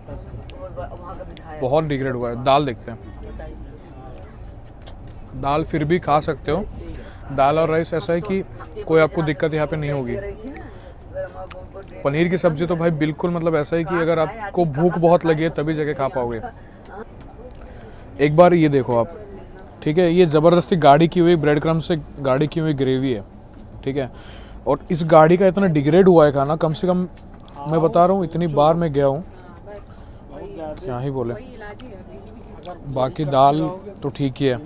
बहुत डिग्रेड हुआ है। दाल देखते हैं, दाल फिर भी खा सकते हो। दाल और राइस ऐसा है कि कोई आपको दिक्कत यहाँ पे नहीं होगी। पनीर की सब्जी तो भाई बिल्कुल मतलब ऐसा है कि अगर आपको भूख बहुत लगी है तभी जगह खा पाओगे। एक बार ये देखो आप, ठीक है, ये ज़बरदस्ती गाढ़ी की हुई ब्रेड क्रम्ब से गाढ़ी की हुई ग्रेवी है, ठीक है। और इस गाड़ी का इतना डिग्रेड हुआ है खाना, कम से कम मैं बता रहा हूँ, इतनी बार मैं गया हूँ, क्या ही बोले। बाकी दाल तो ठीक ही है।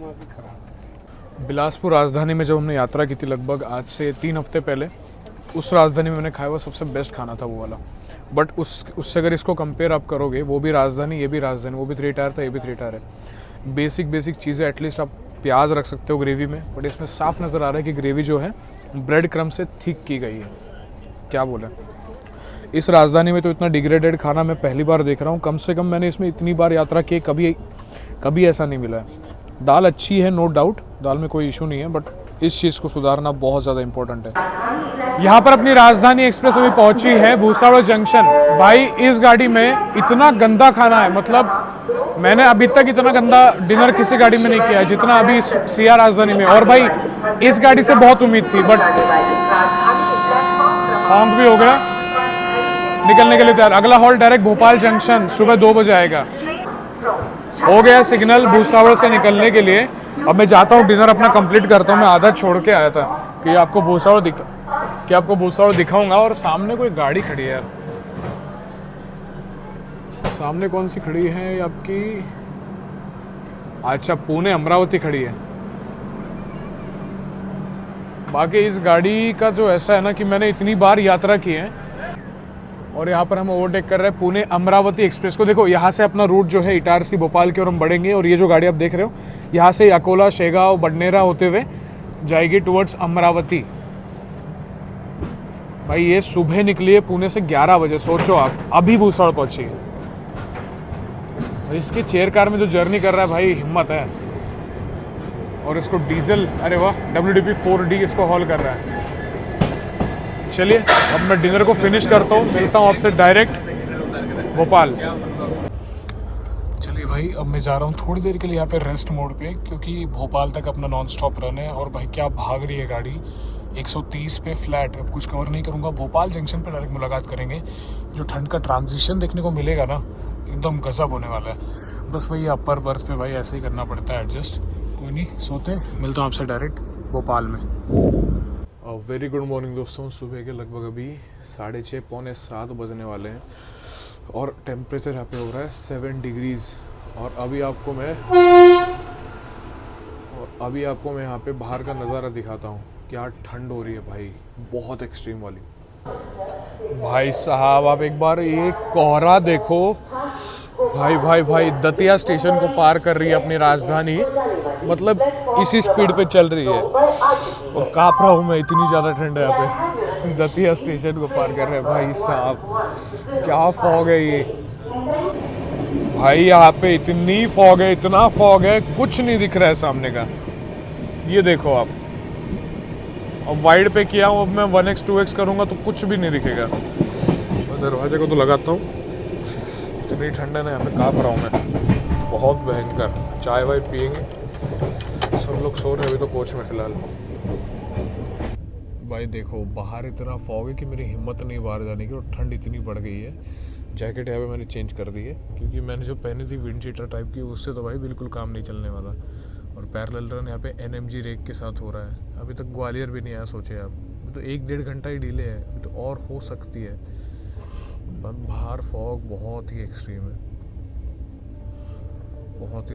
बिलासपुर राजधानी में जब हमने यात्रा की थी लगभग आज से 3 हफ्ते पहले, उस राजधानी में मैंने खाया हुआ सबसे बेस्ट खाना था वो वाला। बट उससे अगर इसको कंपेयर आप करोगे, वो भी राजधानी, ये भी राजधानी, वो भी 3 टायर था, ये भी 3 टायर है। बेसिक चीज़ें एटलीस्ट आप प्याज रख सकते हो ग्रेवी में, बट इसमें साफ नज़र आ रहा है कि ग्रेवी जो है ब्रेड क्रम्ब से थिक की गई है। क्या बोले, इस राजधानी में तो इतना डिग्रेडेड खाना मैं पहली बार देख रहा हूँ। कम से कम मैंने इसमें इतनी बार यात्रा की, कभी ऐसा नहीं मिला है। दाल अच्छी है, नो डाउट, दाल में कोई इशू नहीं है, बट इस चीज़ को सुधारना बहुत ज़्यादा इंपॉर्टेंट है। यहाँ पर अपनी राजधानी एक्सप्रेस अभी पहुंची है भूसावल जंक्शन। भाई इस गाड़ी में इतना गंदा खाना है, मतलब मैंने अभी तक इतना गंदा डिनर किसी गाड़ी में नहीं किया है जितना अभी सीआर राजधानी में। और भाई इस गाड़ी से बहुत उम्मीद थी, बट हॉन्क भी हो गया, निकलने के लिए तैयार। अगला हॉल्ट डायरेक्ट भोपाल जंक्शन, सुबह 2 बजे आएगा। हो गया सिग्नल भूसावल से निकलने के लिए। अब मैं जाता हूँ, डिनर अपना कंप्लीट करता हूँ। मैं आधा छोड़ के आया था कि आपको भूसावल दिखाऊंगा। और सामने कोई गाड़ी खड़ी है यार, सामने कौन सी खड़ी है आपकी, अच्छा पुणे अमरावती खड़ी है। बाकी इस गाड़ी का जो ऐसा है ना कि मैंने इतनी बार यात्रा की है, और यहाँ पर हम ओवरटेक कर रहे हैं पुणे अमरावती एक्सप्रेस को। देखो यहाँ से अपना रूट जो है इटारसी भोपाल की ओर हम बढ़ेंगे, और ये जो गाड़ी आप देख रहे हो यहाँ से अकोला, शेगांव, बडनेरा होते हुए जाएगी टुवर्ड्स अमरावती। भाई ये सुबह निकली है पुणे से 11 बजे, सोचो आप, अभी भूसावल पहुंची है। और इसकी चेयर कार में जो जर्नी कर रहा है भाई, हिम्मत है। और इसको डीजल, अरे वाह, WDP 4D इसको हॉल कर रहा है। चलिए अब मैं डिनर को फिनिश करता हूँ, मिलता हूँ आपसे डायरेक्ट भोपाल। चलिए भाई, अब मैं जा रहा हूँ थोड़ी देर के लिए यहाँ पे रेस्ट मोड पे, क्योंकि भोपाल तक अपना नॉन स्टॉप रन है। और भाई क्या भाग रही है गाड़ी, 130 पे फ्लैट। अब कुछ कवर नहीं करूँगा, भोपाल जंक्शन पे डायरेक्ट मुलाकात करेंगे। जो ठंड का ट्रांजिशन देखने को मिलेगा ना, एकदम गजब होने वाला है। बस वही अपर बर्थ पे भाई ऐसे ही करना पड़ता है एडजस्ट। कोई नहीं, सोते मिलता हूँ आपसे डायरेक्ट भोपाल में। वेरी गुड मॉर्निंग दोस्तों। सुबह के लगभग अभी 6:30 पौने 7 बजने वाले हैं और टेम्परेचर यहाँ पे हो रहा है 7 डिग्रीज। और अभी आपको मैं यहाँ पे बाहर का नज़ारा दिखाता हूँ। क्या ठंड हो रही है भाई, बहुत एक्सट्रीम वाली। भाई साहब आप एक बार ये कोहरा देखो। भाई दतिया स्टेशन को पार कर रही है अपनी राजधानी, मतलब इसी स्पीड पे चल रही है और काँप रहा हूँ मैं, इतनी ज़्यादा ठंड है यहाँ पे। दतिया स्टेशन को पार कर रहे हैं भाई साहब, क्या फॉग है ये भाई। यहाँ पे इतनी फॉग है, इतना फॉग है, कुछ नहीं दिख रहा है सामने का। ये देखो आप, अब वाइड पे किया हूँ, अब मैं 1x 2x करूँगा तो कुछ भी नहीं दिखेगा। मैं दरवाजे को तो लगाता हूँ, इतनी ठंड है ना यहाँ पे, काँप रहा हूँ मैं, बहुत भयंकर। चाय वाय पियेंगे, सब लोग सो रहे हैं अभी तो कोच में फ़िलहाल। भाई देखो बाहर इतना फॉग है कि मेरी हिम्मत नहीं बाहर जाने की, और ठंड इतनी बढ़ गई है। जैकेट यहाँ पे मैंने चेंज कर दी है क्योंकि मैंने जो पहनी थी विंड शीटर टाइप की, उससे तो भाई बिल्कुल काम नहीं चलने वाला। और पैरेलल रन यहाँ पे NMG रेक के साथ हो रहा है। अभी तक ग्वालियर भी नहीं आया, सोचे आप, तो 1-1.5 घंटा ही डिले है, तो और हो सकती है। पर बाहर फॉग बहुत ही एक्सट्रीम है, बहुत ही।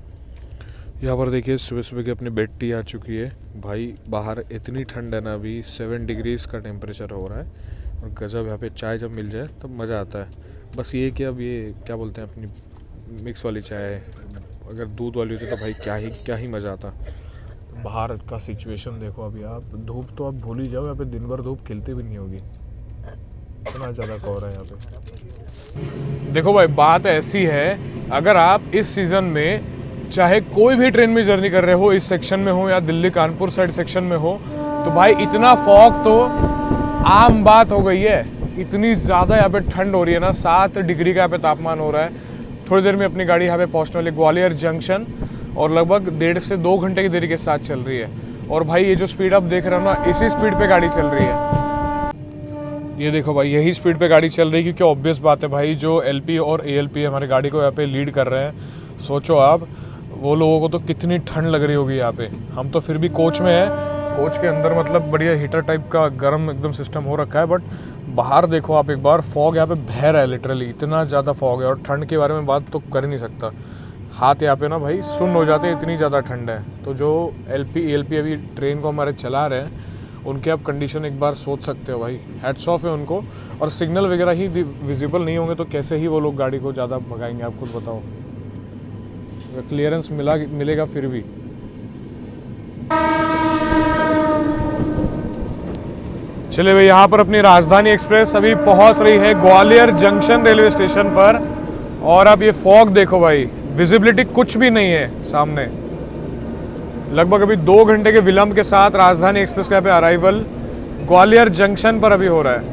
यहाँ पर देखिए सुबह सुबह की अपनी बेड टी आ चुकी है भाई। बाहर इतनी ठंड है ना, अभी 7 डिग्रीज का टेम्परेचर हो रहा है और गजब। यहाँ पे चाय जब मिल जाए तब मज़ा आता है। बस ये कि अब ये क्या बोलते हैं, अपनी मिक्स वाली चाय, अगर दूध वाली होती तो भाई क्या ही मज़ा आता। बाहर का सिचुएशन देखो अभी आप, धूप तो आप भूल ही जाओ, यहाँ पे दिन भर धूप खिलती भी नहीं होगी, इतना ज़्यादा कोहरा है यहाँ पे। देखो भाई बात ऐसी है, अगर आप इस सीज़न में चाहे कोई भी ट्रेन में जर्नी कर रहे हो, इस सेक्शन में हो या दिल्ली कानपुर साइड सेक्शन में हो, तो भाई इतना फॉग तो आम बात हो गई है। इतनी ज़्यादा यहाँ पे ठंड हो रही है ना, 7 डिग्री का यहाँ पे तापमान हो रहा है। थोड़ी देर में अपनी गाड़ी यहाँ पे पहुँचने वाली ग्वालियर जंक्शन, और लगभग 1.5 से 2 घंटे की देरी के साथ चल रही है। और भाई ये जो स्पीड आप देख रहे हो ना, इसी स्पीड पे गाड़ी चल रही है। ये देखो भाई, यही स्पीड पे गाड़ी चल रही है, क्योंकि ऑब्वियस बात है भाई, जो LP और ALP हमारी गाड़ी को यहाँ पे लीड कर रहे हैं। सोचो आप, वो लोगों को तो कितनी ठंड लग रही होगी यहाँ पे। हम तो फिर भी कोच में है, कोच के अंदर मतलब बढ़िया हीटर टाइप का गर्म एकदम सिस्टम हो रखा है। बट बाहर देखो आप एक बार, फॉग यहाँ पे बह रहा है लिटरली, इतना ज़्यादा फॉग है। और ठंड के बारे में बात तो कर ही नहीं सकता, हाथ यहाँ पे ना भाई सुन्न हो जाते हैं, इतनी ज़्यादा ठंड है। तो जो LP ALP अभी ट्रेन को हमारे चला रहे हैं, उनके आप कंडीशन एक बार सोच सकते हो भाई, हैट्स ऑफ है उनको। और सिग्नल वगैरह ही विजिबल नहीं होंगे तो कैसे ही वो लोग गाड़ी को ज़्यादा भगाएंगे, आप खुद बताओ। क्लियरेंस मिलेगा फिर भी। चलिए भाई, यहाँ पर अपनी राजधानी एक्सप्रेस अभी पहुंच रही है ग्वालियर जंक्शन रेलवे स्टेशन पर। और अब ये फॉग देखो भाई, विजिबिलिटी कुछ भी नहीं है सामने। लगभग अभी 2 घंटे के विलंब के साथ राजधानी एक्सप्रेस का यहाँ पे अराइवल ग्वालियर जंक्शन पर अभी हो रहा है।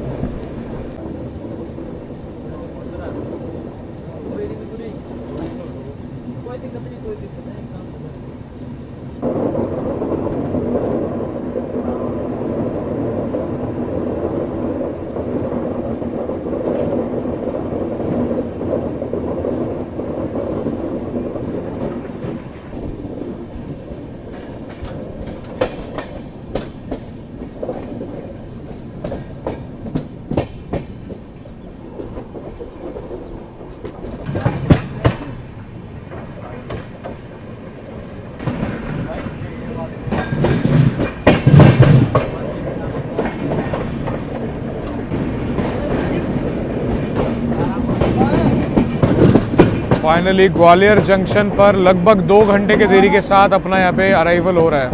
फाइनली ग्वालियर जंक्शन पर लगभग 2 घंटे के देरी के साथ अपना यहाँ पे अराइवल हो रहा है।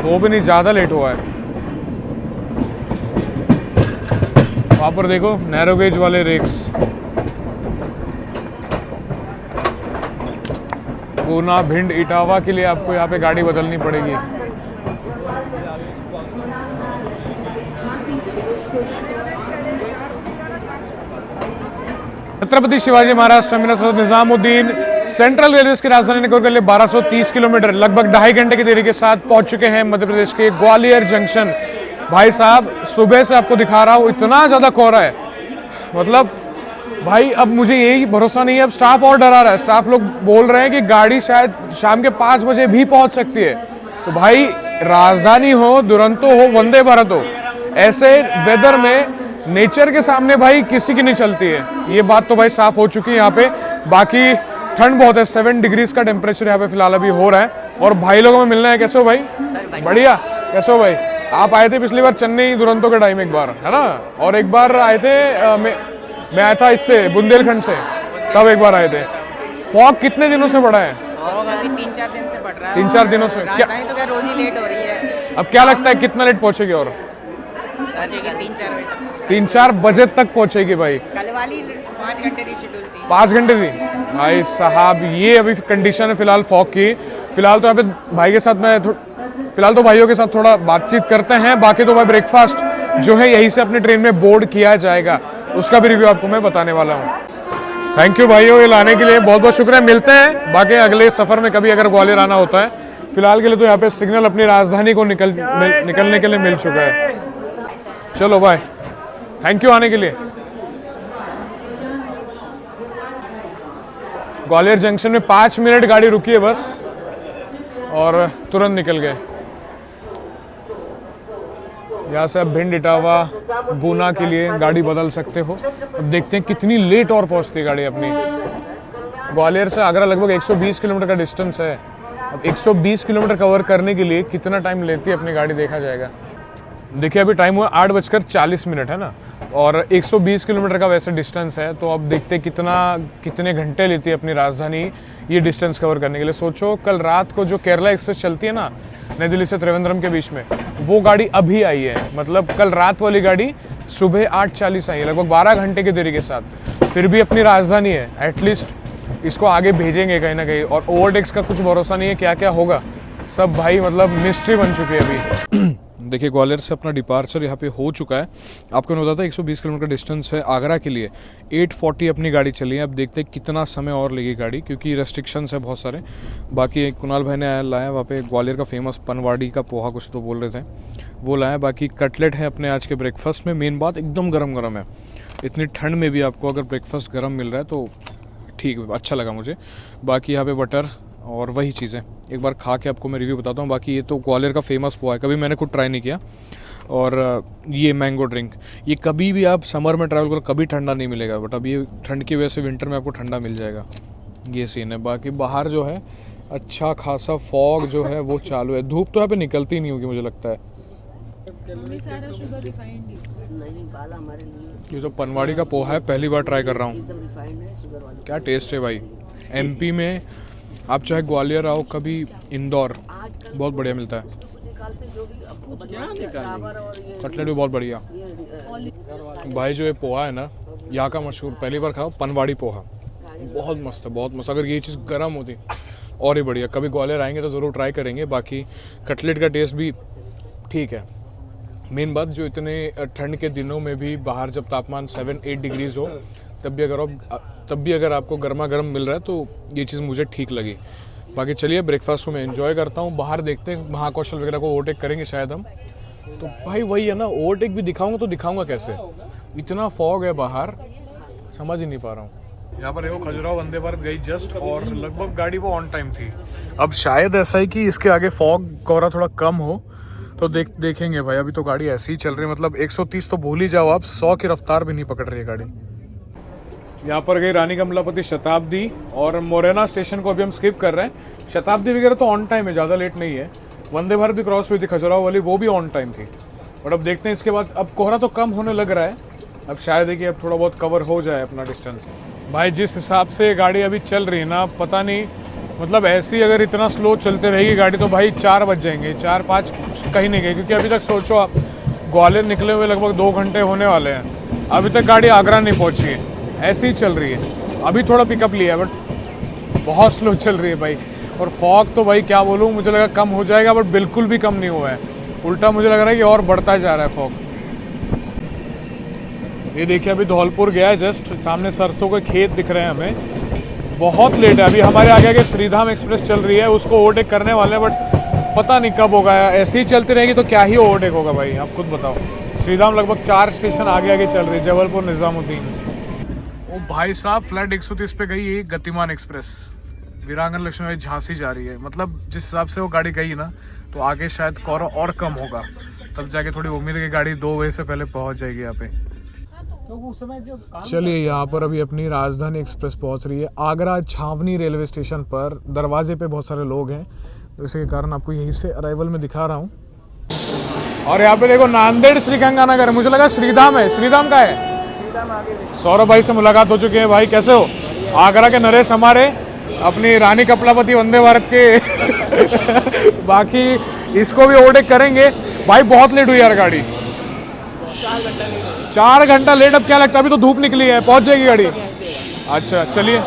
वो भी नहीं, ज़्यादा लेट हुआ है। वहाँ पर देखो नैरो गेज वाले रेक्स, गुना भिंड इटावा के लिए आपको यहाँ पे गाड़ी बदलनी पड़ेगी। Chhatrapati Shivaji Maharaj terminus Nizamuddin central railway की राजधानी नगर के लिए 1230 किलोमीटर लगभग 2.5 घंटे की देरी के साथ पहुंच चुके हैं मध्य प्रदेश के ग्वालियर जंक्शन। भाई साहब सुबह से आपको दिखा रहा हूँ, इतना ज़्यादा कोहरा है, मतलब भाई अब मुझे यही भरोसा नहीं है, अब स्टाफ और डरा रहा है। स्टाफ लोग बोल रहे हैं कि गाड़ी शायद शाम के 5 बजे भी पहुंच सकती है। तो भाई राजधानी हो, दुरंतो हो, वंदे भारत हो, ऐसे वेदर में नेचर के सामने भाई किसी की नहीं चलती है। ये बात तो भाई साफ हो चुकी है यहाँ पे। बाकी ठंड बहुत है, 7 डिग्रीज का टेम्परेचर यहाँ पे फिलहाल अभी हो रहा है। और भाई लोगों में मिलना है। कैसे हो भाई? बढ़िया। कैसे हो भाई? आप आए थे पिछली बार चेन्नई दुरंतो के टाइम एक बार, है ना? और एक बार आए थे मैं आया था इससे बुंदेलखंड से, तब एक बार आए थे। फॉग कितने दिनों से पड़ा है? अभी 3-4 दिन से बढ़ रहा है। 3-4 दिनों से क्या? राजधानी तो क्या रोज ही लेट हो रही है। अब क्या लगता है कितना लेट पहुंचेगी? और पहुंचेगी 3-4 बजे तक। 3-4 बजे तक पहुंचेगी भाई। कल वाली 5 घंटे की शेड्यूल थी। 5 घंटे थी भाई साहब। ये अभी कंडीशन है फिलहाल फॉग की। फिलहाल तो यहाँ पे भाई के साथ मैं फिलहाल तो भाइयों के साथ थोड़ा बातचीत करते हैं। बाकी तो भाई ब्रेकफास्ट जो है यहीं से अपनी ट्रेन में बोर्ड किया जाएगा, उसका भी रिव्यू आपको मैं बताने वाला हूँ। थैंक यू भाइयों ये लाने के लिए, बहुत बहुत शुक्रिया। मिलते हैं बाकी अगले सफर में कभी अगर ग्वालियर आना होता है। फिलहाल के लिए तो यहाँ पे सिग्नल अपनी राजधानी को निकलने के लिए मिल चुका है। चलो बाय, थैंक यू आने के लिए। ग्वालियर जंक्शन में 5 मिनट गाड़ी रुकी है बस और तुरंत निकल गए। यहाँ से आप भिंड, इटावा, गुना के लिए गाड़ी बदल सकते हो। अब देखते हैं कितनी लेट और पहुँचती है गाड़ी अपनी। ग्वालियर से आगरा लगभग 120 किलोमीटर का डिस्टेंस है। अब 120 किलोमीटर कवर करने के लिए कितना टाइम लेती है अपनी गाड़ी देखा जाएगा। देखिए अभी टाइम हुआ 8:40 है ना, और 120 किलोमीटर का वैसे डिस्टेंस है। तो अब देखते हैं कितने घंटे लेती है अपनी राजधानी ये डिस्टेंस कवर करने के लिए। सोचो कल रात को जो केरला एक्सप्रेस चलती है ना नई दिल्ली से त्रिवेंद्रम के बीच में, वो गाड़ी अभी आई है। मतलब कल रात वाली गाड़ी सुबह 8:40 आई है, लगभग 12 घंटे की देरी के साथ। फिर भी अपनी राजधानी है, एटलीस्ट इसको आगे भेजेंगे कहीं ना कहीं। और ओवरटेक्स का कुछ भरोसा नहीं है, क्या क्या होगा सब भाई मतलब मिस्ट्री बन चुकी है अभी। देखिए ग्वालियर से अपना डिपार्चर यहाँ पे हो चुका है। आपको मैं बताता 120 किलोमीटर डिस्टेंस है आगरा के लिए। 8:40 अपनी गाड़ी चली है। अब देखते हैं कितना समय और लेगी गाड़ी, क्योंकि रेस्ट्रिक्शंस है बहुत सारे। बाकी कुणाल भाई ने लाया वहाँ पे ग्वालियर का फेमस पनवाड़ी का पोहा कुछ तो बोल रहे थे, वो लाया। बाकी कटलेट है अपने आज के ब्रेकफास्ट में। मेन बात एकदम गर्म है। इतनी ठंड में भी आपको अगर ब्रेकफास्ट गर्म मिल रहा है तो ठीक, अच्छा लगा मुझे। बाकी यहाँ पे बटर और वही चीज़ें एक बार खा के आपको मैं रिव्यू बताता हूँ। बाकी ये तो ग्वालियर का फेमस पोहा है, कभी मैंने खुद ट्राई नहीं किया। और ये मैंगो ड्रिंक, ये कभी भी आप समर में ट्रैवल करो कभी ठंडा नहीं मिलेगा, बट अब ये ठंड की वजह से विंटर में आपको ठंडा मिल जाएगा। ये सीन है। बाकी बाहर जो है अच्छा खासा फॉग जो है वो चालू है। धूप तो यहाँ पे निकलती नहीं होगी मुझे लगता है। ये जो पनवाड़ी का पोहा है पहली बार ट्राई कर रहा हूँ, क्या टेस्ट है भाई। MP में आप चाहे ग्वालियर आओ कभी, इंदौर, बहुत बढ़िया मिलता है। कटलेट भी बहुत बढ़िया भाई। जो ये पोहा है ना यहाँ का मशहूर, पहली बार खाओ पनवाड़ी पोहा, बहुत मस्त है, बहुत मस्त। अगर ये चीज़ गर्म होती और ही बढ़िया। कभी ग्वालियर आएंगे तो ज़रूर ट्राई करेंगे। बाकी कटलेट का टेस्ट भी ठीक है। मेन बात जो इतने ठंड के दिनों में भी बाहर जब तापमान 7-8 डिग्रीज हो तब भी अगर आपको गर्मा गर्म मिल रहा है तो ये चीज़ मुझे ठीक लगी। बाकी चलिए ब्रेकफास्ट को मैं एंजॉय करता हूँ। बाहर देखते हैं महाकौशल वगैरह को ओवरटेक करेंगे शायद हम। तो भाई वही है ना, ओवरटेक भी दिखाऊंगा तो दिखाऊंगा कैसे, इतना फॉग है बाहर, समझ ही नहीं पा रहा हूँ। यहाँ पर देखो खजुराहो वंदे भारत गई जस्ट, और लगभग गाड़ी वो ऑन टाइम थी। अब शायद ऐसा है कि इसके आगे फॉग कोहरा थोड़ा कम हो तो देखेंगे भाई। अभी तो गाड़ी ऐसे ही चल रही है, मतलब 130 तो भूल ही जाओ आप, 100 की रफ्तार भी नहीं पकड़ रही है गाड़ी। यहाँ पर गई रानी कमलापति शताब्दी और मोरेना स्टेशन को अभी हम स्किप कर रहे हैं। शताब्दी वगैरह तो ऑन टाइम है, ज़्यादा लेट नहीं है। वंदे भारत भी क्रॉस हुई थी खजुराहो वाली, वो भी ऑन टाइम थी। बट अब देखते हैं इसके बाद, अब कोहरा तो कम होने लग रहा है, अब शायद है कि अब थोड़ा बहुत कवर हो जाए अपना डिस्टेंस। भाई जिस हिसाब से गाड़ी अभी चल रही है ना, पता नहीं, मतलब ऐसी अगर इतना स्लो चलते रहेगी गाड़ी तो भाई 4 बज जाएंगे, 4-5 कुछ कहीं नहीं गए। क्योंकि अभी तक सोचो आप, ग्वालियर निकले हुए लगभग 2 घंटे होने वाले हैं, अभी तक गाड़ी आगरा नहीं पहुंची है, ऐसी ही चल रही है। अभी थोड़ा पिकअप लिया है बट बहुत स्लो चल रही है भाई। और फॉग तो भाई क्या बोलूँ, मुझे लगा कम हो जाएगा बट बिल्कुल भी कम नहीं हुआ है, उल्टा मुझे लग रहा है कि और बढ़ता जा रहा है फॉग। ये देखिए अभी धौलपुर गया है जस्ट, सामने सरसों के खेत दिख रहे हैं हमें। बहुत लेट है, अभी हमारे आगे श्रीधाम एक्सप्रेस चल रही है, उसको ओवरटेक करने वाले हैं बट पता नहीं कब होगा। ऐसे ही चलती रहेगी तो क्या ही ओवरटेक होगा भाई, आप खुद बताओ। श्रीधाम लगभग 4 स्टेशन आगे चल रही है, जबलपुर, निज़ामुद्दीन। ओ भाई साहब, फ्लाइट 130 पे गई है गतिमान एक्सप्रेस, वीरांगना लक्ष्मीबाई झांसी जा रही है। मतलब जिस हिसाब से वो गाड़ी गई ना, तो आगे शायद कोहरा और कम होगा, तब जाके थोड़ी उम्मीद है कि गाड़ी 2 बजे से पहले पहुंच जाएगी यहाँ पे। चलिए, यहाँ पर अभी अपनी राजधानी एक्सप्रेस पहुंच रही है। आगरा छावनी रेलवे स्टेशन पर दरवाजे पे बहुत सारे लोग हैं, तो इसी के कारण आपको यहीं से अराइवल में दिखा रहा हूँ। और यहाँ पे देखो, नांदेड़ श्रीगंगानगर, मुझे लगा श्रीधाम है। श्रीधाम का है। सौरभ भाई से मुलाकात हो चुकी है। भाई कैसे हो? आगरा के नरेश हमारे, अपनी रानी कपलापति वंदे भारत के बाकी इसको भी ओवरटेक करेंगे। भाई बहुत लेट हुई यार गाड़ी, 4 घंटा लेट। अब क्या लगता है, अभी तो धूप निकली है, पहुंच जाएगी गाड़ी। अच्छा चलिए,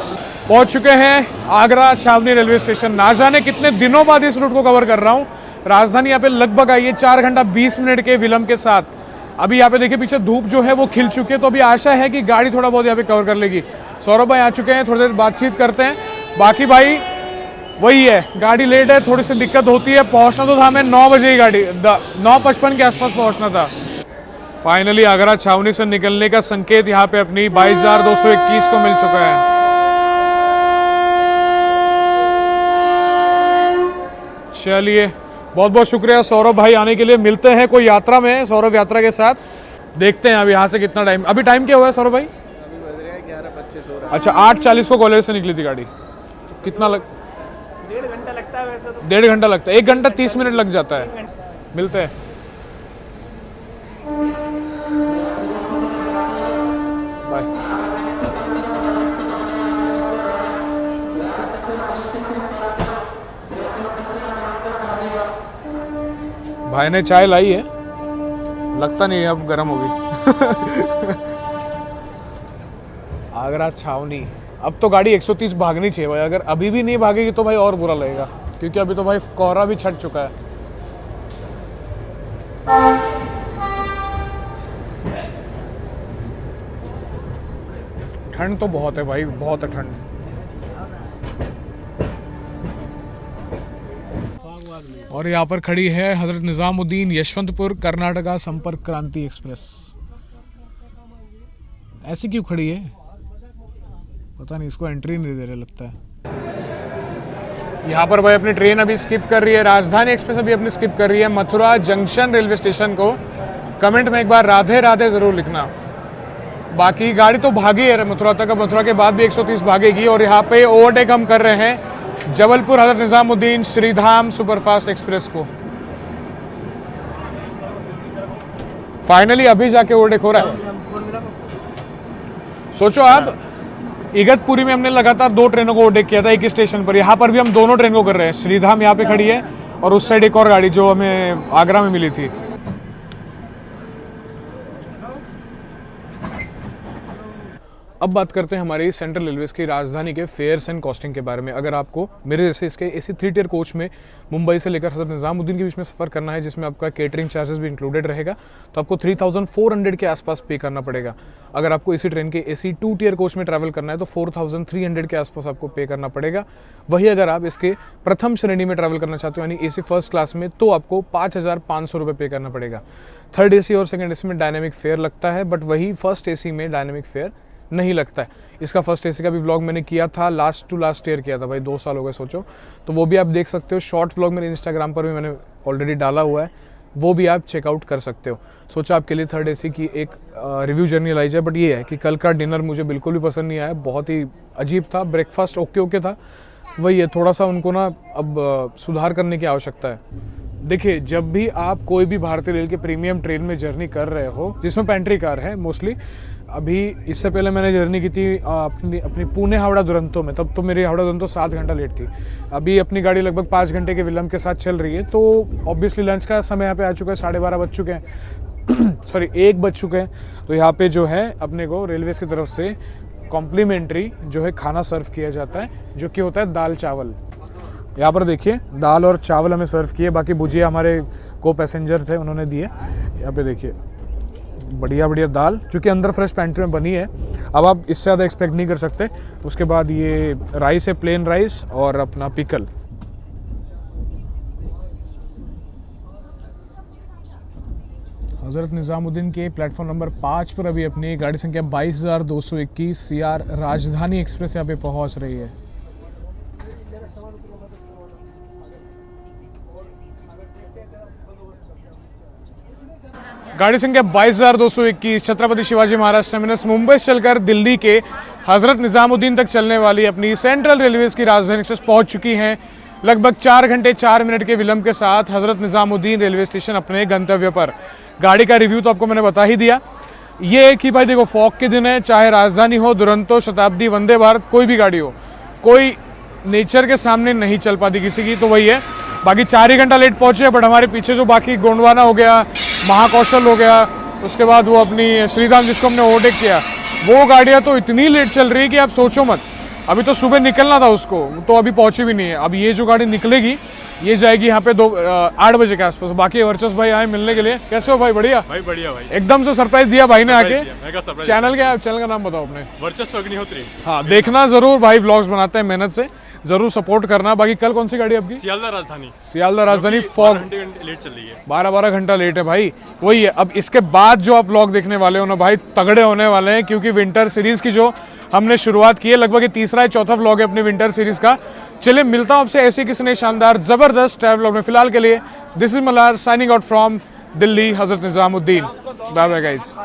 पहुंच चुके हैं आगरा छावनी रेलवे स्टेशन। ना जाने कितने दिनों बाद इस रूट को कवर कर रहा हूँ। राजधानी यहाँ पे लगभग आई है 4 घंटा 20 मिनट के विलंब के साथ। अभी यहाँ पे देखिए पीछे धूप जो है वो खिल चुकी है, तो अभी आशा है कि गाड़ी थोड़ा बहुत यहाँ पे कवर कर लेगी। सौरभ भाई आ चुके हैं, थोड़ी देर बातचीत करते हैं। बाकी भाई वही है, गाड़ी लेट है, थोड़ी सी दिक्कत होती है। पहुंचना तो था हमें 9 बजे ही, गाड़ी 9:55 के आसपास पहुंचना था। फाइनली आगरा छावनी से निकलने का संकेत यहाँ पे अपनी 22,221 को मिल चुका है। चलिए, बहुत बहुत शुक्रिया सौरभ भाई आने के लिए। मिलते हैं कोई यात्रा में सौरभ यात्रा के साथ। देखते हैं अब यहाँ से कितना टाइम। अभी टाइम क्या हुआ है सौरभ भाई? अभी बज रहा है 11:25। अच्छा, 8:40 को कॉलेज से निकली थी गाड़ी। तो कितना 1.5 घंटा लगता है वैसे तो। 1.5 घंटा लगता है, 1 घंटा 30 मिनट लग जाता है। मिलते हैं। बाय। भाई ने चाय लाई है, लगता नहीं है अब गर्म होगी। आगरा छावनी, अब तो गाड़ी 130 भागनी चाहिए भाई। अगर अभी भी नहीं भागेगी तो भाई और बुरा लगेगा, क्योंकि अभी तो भाई कोहरा भी छट चुका है। ठंड तो बहुत है भाई, बहुत है ठंड। और यहाँ पर खड़ी है हजरत निजामुद्दीन यशवंतपुर कर्नाटका संपर्क क्रांति एक्सप्रेस। ऐसी क्यों खड़ी है पता नहीं, इसको एंट्री नहीं दे रहे लगता है। यहाँ पर भाई अपनी ट्रेन अभी स्किप कर रही है। राजधानी एक्सप्रेस अभी अपनी स्किप कर रही है मथुरा जंक्शन रेलवे स्टेशन को। कमेंट में एक बार राधे राधे जरूर लिखना। बाकी गाड़ी तो भागी है मथुरा तक, अब मथुरा के बाद भी 130 भागेगी। और यहाँ पे ओवरटेक हम कर रहे हैं जबलपुर हजरत निजामुद्दीन श्रीधाम सुपरफास्ट एक्सप्रेस को। फाइनली अभी जाके ओवरटेक हो रहा है। सोचो आप, इगतपुरी में हमने लगातार 2 ट्रेनों को ओवरटेक किया था एक ही स्टेशन पर। यहाँ पर भी हम दोनों ट्रेन को कर रहे हैं। श्रीधाम यहाँ पे खड़ी है और उस साइड एक और गाड़ी जो हमें आगरा में मिली थी। अब बात करते हैं हमारी सेंट्रल रेलवेज की राजधानी के फेयर्स एंड कॉस्टिंग के बारे में। अगर आपको मेरे जैसे इसके एसी 3 टियर कोच में मुंबई से लेकर हजरत निजामुद्दीन के बीच में सफ़र करना है, जिसमें आपका केटरिंग चार्जेस भी इंक्लूडेड रहेगा, तो आपको 3,400 के आसपास पे करना पड़ेगा। अगर आपको इसी ट्रेन के एसी 2 टियर कोच में ट्रैवल करना है तो 4,300 के आसपास आपको पे करना पड़ेगा। वही अगर आप इसके प्रथम श्रेणी में ट्रैवल करना चाहते हो यानी एसी फर्स्ट क्लास में, तो आपको 5,500 रुपये पे करना पड़ेगा। थर्ड एसी और सेकंड एसी में डायनेमिक फेयर लगता है, बट वही फर्स्ट एसी में डायनेमिक फेयर नहीं लगता है। इसका फर्स्ट एसी का भी व्लॉग मैंने किया था, लास्ट टू लास्ट ईयर किया था भाई, 2 साल हो गए सोचो, तो वो भी आप देख सकते हो। शॉर्ट व्लॉग मेरे इंस्टाग्राम पर भी मैंने ऑलरेडी डाला हुआ है, वो भी आप चेकआउट कर सकते हो। सोचा आपके लिए थर्ड एसी की एक रिव्यू जर्नी लाई जाए, बट ये है कि कल का डिनर मुझे बिल्कुल भी पसंद नहीं आया, बहुत ही अजीब था। ब्रेकफास्ट ओके था, वही है थोड़ा सा उनको ना अब सुधार करने की आवश्यकता है। देखिए, जब भी आप कोई भी भारतीय रेल के प्रीमियम ट्रेन में जर्नी कर रहे हो जिसमें पेंट्री कार है मोस्टली, अभी इससे पहले मैंने जर्नी की थी अपनी पुणे हावड़ा दुरंतो में, तब तो मेरी हावड़ा दुरंतो 7 घंटा लेट थी। अभी अपनी गाड़ी लगभग 5 घंटे के विलंब के साथ चल रही है, तो ऑब्वियसली लंच का समय यहाँ पे आ चुका है, 12:30 बज चुके हैं सॉरी 1 बज चुके हैं। तो यहाँ पे जो है अपने को रेलवेज़ की तरफ से कॉम्प्लीमेंट्री जो है खाना सर्व किया जाता है, जो कि होता है दाल चावल। यहाँ पर देखिए दाल और चावल हमें सर्व किए, बाकी भुजिया हमारे को पैसेंजर थे उन्होंने दिए। यहाँ पे देखिए बढ़िया बढ़िया दाल, जो कि अंदर फ्रेश पेंट्री में बनी है। अब आप इससे ज़्यादा एक्सपेक्ट नहीं कर सकते। उसके बाद ये राइस है, प्लेन राइस और अपना पिकल। हज़रत निज़ामुद्दीन के प्लेटफॉर्म नंबर 5 पर अभी अपनी गाड़ी संख्या 22,221 CR राजधानी एक्सप्रेस यहाँ पे पहुँच रही है। गाड़ी संख्या 22,221 छत्रपति शिवाजी महाराज टर्मिनस मुंबई से चलकर दिल्ली के हज़रत निज़ामुद्दीन तक चलने वाली अपनी सेंट्रल रेलवेज की राजधानी एक्सप्रेस पहुंच चुकी हैं। लगभग 4 घंटे 4 मिनट के विलंब के साथ हज़रत निज़ामुद्दीन रेलवे स्टेशन अपने गंतव्य पर। गाड़ी का रिव्यू तो आपको मैंने बता ही दिया। ये कि भाई देखो, फॉग के दिन है, चाहे राजधानी हो, दुरंतो, शताब्दी, वंदे भारत, कोई भी गाड़ी हो, कोई नेचर के सामने नहीं चल पाती किसी की, तो वही है। बाकी 4 ही घंटा लेट पहुंचे, बट हमारे पीछे जो बाकी गोंडवाना हो गया, महाकौशल हो गया, उसके बाद वो अपनी श्रीधाम जिसको हमने ओवरटेक किया, वो गाड़ियाँ तो इतनी लेट चल रही है कि आप सोचो मत। अभी तो सुबह निकलना था उसको, तो अभी पहुंची भी नहीं है। अब ये जो गाड़ी निकलेगी ये जाएगी यहाँ पे 8 बजे के आसपास। बाकी वर्चस भाई आए मिलने के लिए। कैसे हो भाई? बढ़िया भाई, बढ़िया भाई। एकदम से सरप्राइज दिया भाई ने आके। सरप्राइज। चैनल का नाम बताओ अपने। वर्चस्व अग्निहोत्री। हाँ, देखना जरूर भाई, व्लॉग्स बनाते हैं मेहनत से, जरूर सपोर्ट करना। बाकी कल कौन सी गाड़ी आपकी? सियालदा राजधानी। सियालदा राजधानी फॉग 12 घंटे लेट चल रही है। 12 घंटा लेट है भाई। वही है, अब इसके बाद जो आप व्लॉग देखने वाले हो ना भाई, तगड़े होने वाले हैं, क्योंकि विंटर सीरीज की जो हमने शुरुआत की है, लगभग ये तीसरा या चौथा व्लॉग है अपनी विंटर सीरीज का। चलिए मिलता हूं आपसे ऐसे किसी ने शानदार जबरदस्त ट्रैवल व्लॉग में। फिलहाल के लिए this is Malar signing out from Delhi Hazrat Nizamuddin. Bye bye guys.